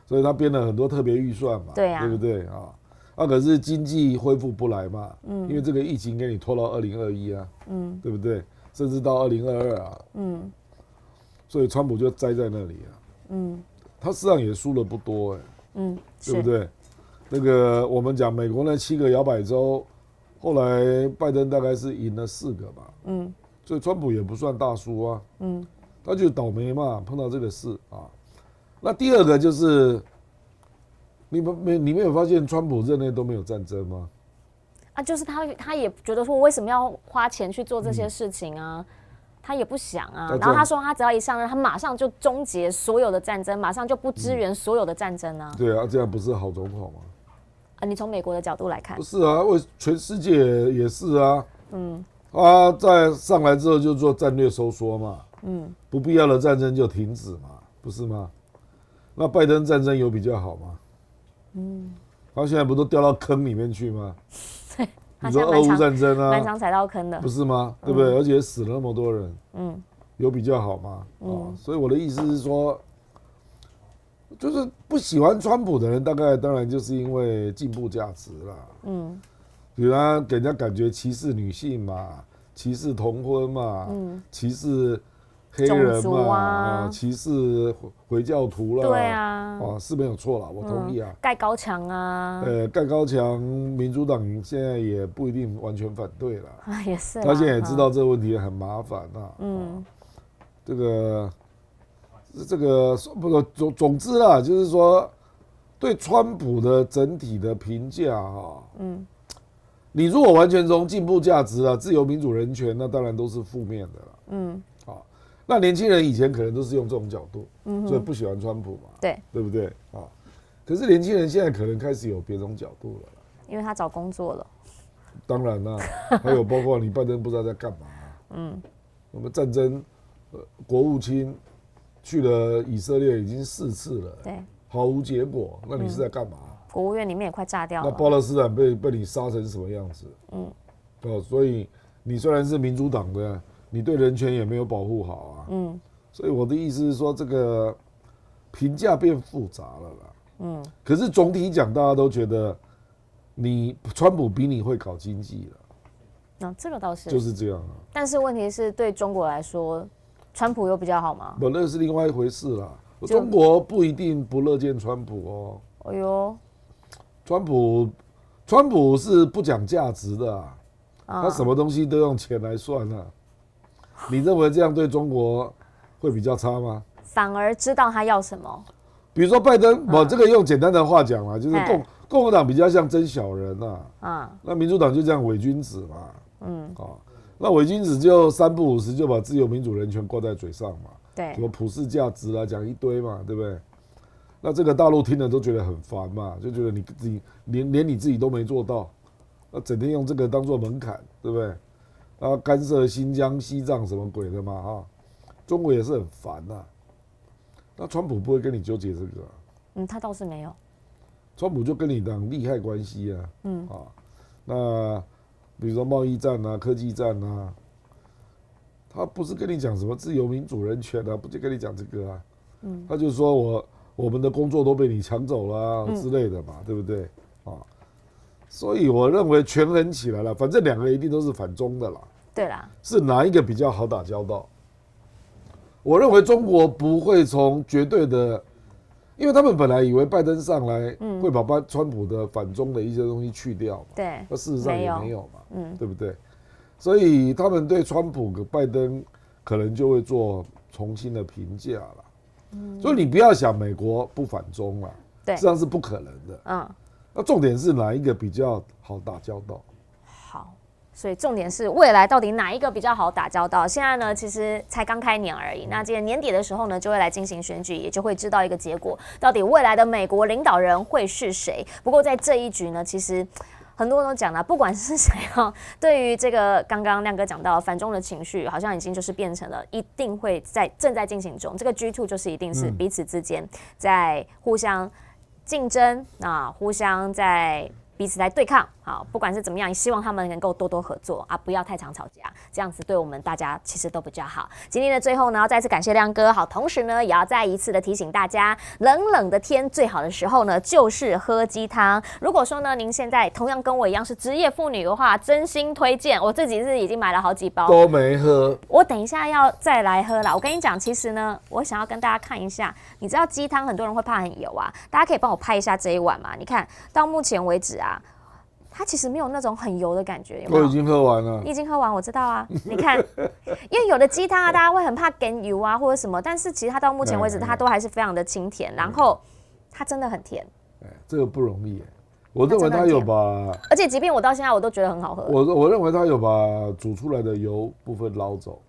所以他编了很多特别预算嘛，对啊，对不对啊？可是经济恢复不来嘛，因为这个疫情给你拖到2021啊，对不对？甚至到2022啊，所以川普就栽在那里啊，他实际上也输了不多对不对？那个我们讲美国那7个摇摆州，后来拜登大概是赢了4个吧，所以川普也不算大输啊，他就倒霉嘛，碰到这个事啊。那第二个就是，你没有发现川普任内都没有战争吗？啊，就是他也觉得说，为什么要花钱去做这些事情啊？他也不想啊。然后他说，他只要一上任，他马上就终结所有的战争，马上就不支援所有的战争啊。对啊，这样不是好总统吗？啊，你从美国的角度来看，不是啊，全世界也是啊。他在上来之后就做战略收缩嘛。不必要的战争就停止嘛，不是吗？那拜登战争有比较好吗？他现在不都掉到坑里面去吗？你说俄乌战争啊，蛮常踩到坑的，不是吗？对不对？而且死了那么多人，有比较好吗？所以我的意思是说，就是不喜欢川普的人，当然就是因为进步价值啦。比如他给人家感觉歧视女性嘛，歧视同婚嘛，歧视黑人嘛，歧视回教徒啦，对啊，是没有错啦，我同意啊。盖高墙啊，盖高墙，民主党现在也不一定完全反对啦。也是，他现在也知道这个问题很麻烦啊。这个不总之啦，就是说对川普的整体的评价哈，你如果完全从进步价值啊、自由民主人权，那当然都是负面的啦。那年轻人以前可能都是用这种角度，所以不喜欢川普嘛，对不对啊？可是年轻人现在可能开始有别种角度了，因为他找工作了。当然啦，还有包括你拜登不知道在干嘛。我们战争，国务卿去了以色列已经4次了，对，毫无结果。那你是在干嘛？国务院里面也快炸掉了。那巴勒斯坦被你杀成什么样子？所以你虽然是民主党的，你对人权也没有保护好啊。所以我的意思是说，这个评价变复杂了啦。可是总体讲，大家都觉得川普比你会搞经济了。这个倒是就是这样啊。但是问题是对中国来说，川普有比较好吗？不，那是另外一回事啦。中国不一定不乐见川普哦。哎呦，川普是不讲价值的啊，他什么东西都用钱来算啊。你认为这样对中国会比较差吗？反而知道他要什么。比如说拜登，这个用简单的话讲啊，就是共和党比较像真小人啊，那民主党就这样伪君子嘛。那伪君子就3不5时就把自由民主人权挂在嘴上嘛，对，什么普世价值啦，讲一堆嘛，对不对？那这个大陆听了都觉得很烦嘛，就觉得你自己连你自己都没做到，那整天用这个当做门槛，对不对？干涉新疆、西藏什么鬼的嘛，中国也是很烦呐。那川普不会跟你纠结这个他倒是没有。川普就跟你讲利害关系啊，那比如说贸易战啊、科技战啊，他不是跟你讲什么自由民主人权啊，不就跟你讲这个啊，他就说我们的工作都被你抢走了之类的嘛，对不对所以我认为权衡起来了，反正2个一定都是反中的啦。对啦，是哪一个比较好打交道？我认为中国不会从绝对的，因为他们本来以为拜登上来会把川普的反中的一些东西去掉嘛，对，那事实上也没有嘛，对不对？所以他们对川普跟拜登可能就会做重新的评价了。所以你不要想美国不反中了，对，实际上是不可能的。那重点是哪一个比较好打交道？好。所以重点是未来到底哪一个比较好打交道？现在呢，其实才刚开年而已。那今年年底的时候呢，就会来进行选举，也就会知道一个结果，到底未来的美国领导人会是谁。不过在这一局呢，其实很多人都讲了，不管是谁对于这个刚刚亮哥讲到反中的情绪，好像已经就是变成了一定会正在进行中。这个 G2 就是一定是彼此之间在互相竞争互相在彼此来对抗，好，不管是怎么样，希望他们能够多多合作不要太常吵架，这样子对我们大家其实都比较好。今天的最后呢，要再次感谢亮哥，好，同时呢，也要再一次的提醒大家，冷冷的天最好的时候呢，就是喝鸡汤。如果说呢，您现在同样跟我一样是职业妇女的话，真心推荐，我自己是已经买了好几包，都没喝，我等一下要再来喝啦。我跟你讲，其实呢，我想要跟大家看一下，你知道鸡汤很多人会怕很油大家可以帮我拍一下这一碗吗？你看到目前为止它其实没有那种很油的感觉，有没有？我已经喝完了。你已经喝完，我知道啊。你看，因为有的鸡汤大家会很怕跟油或者什么，但是其实它到目前为止，它都还是非常的清甜，然后它真的很甜。这个不容易我认为它有把，而且即便我到现在我都觉得很好喝。我认为它有把煮出来的油部分捞走，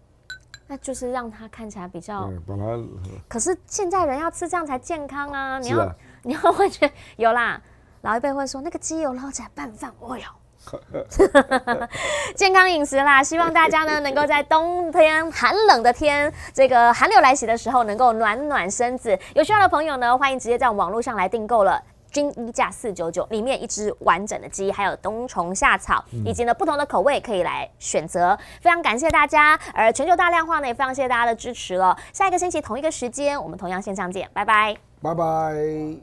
那就是让它看起来比较。把它。可是现在人要吃这样才健康啊！你要、啊、你要会觉得有啦，老一辈会说那个鸡油捞起来拌饭，哦哟。健康饮食啦，希望大家呢能够在冬天寒冷的天，这个寒流来袭的时候，能够暖暖身子。有需要的朋友呢，欢迎直接在网络上来订购了。均一价499，里面一只完整的鸡，还有冬虫夏草，以及呢不同的口味可以来选择。非常感谢大家，而全球大量化呢也非常谢谢大家的支持了。下一个星期同一个时间，我们同样线上见，拜拜，拜拜。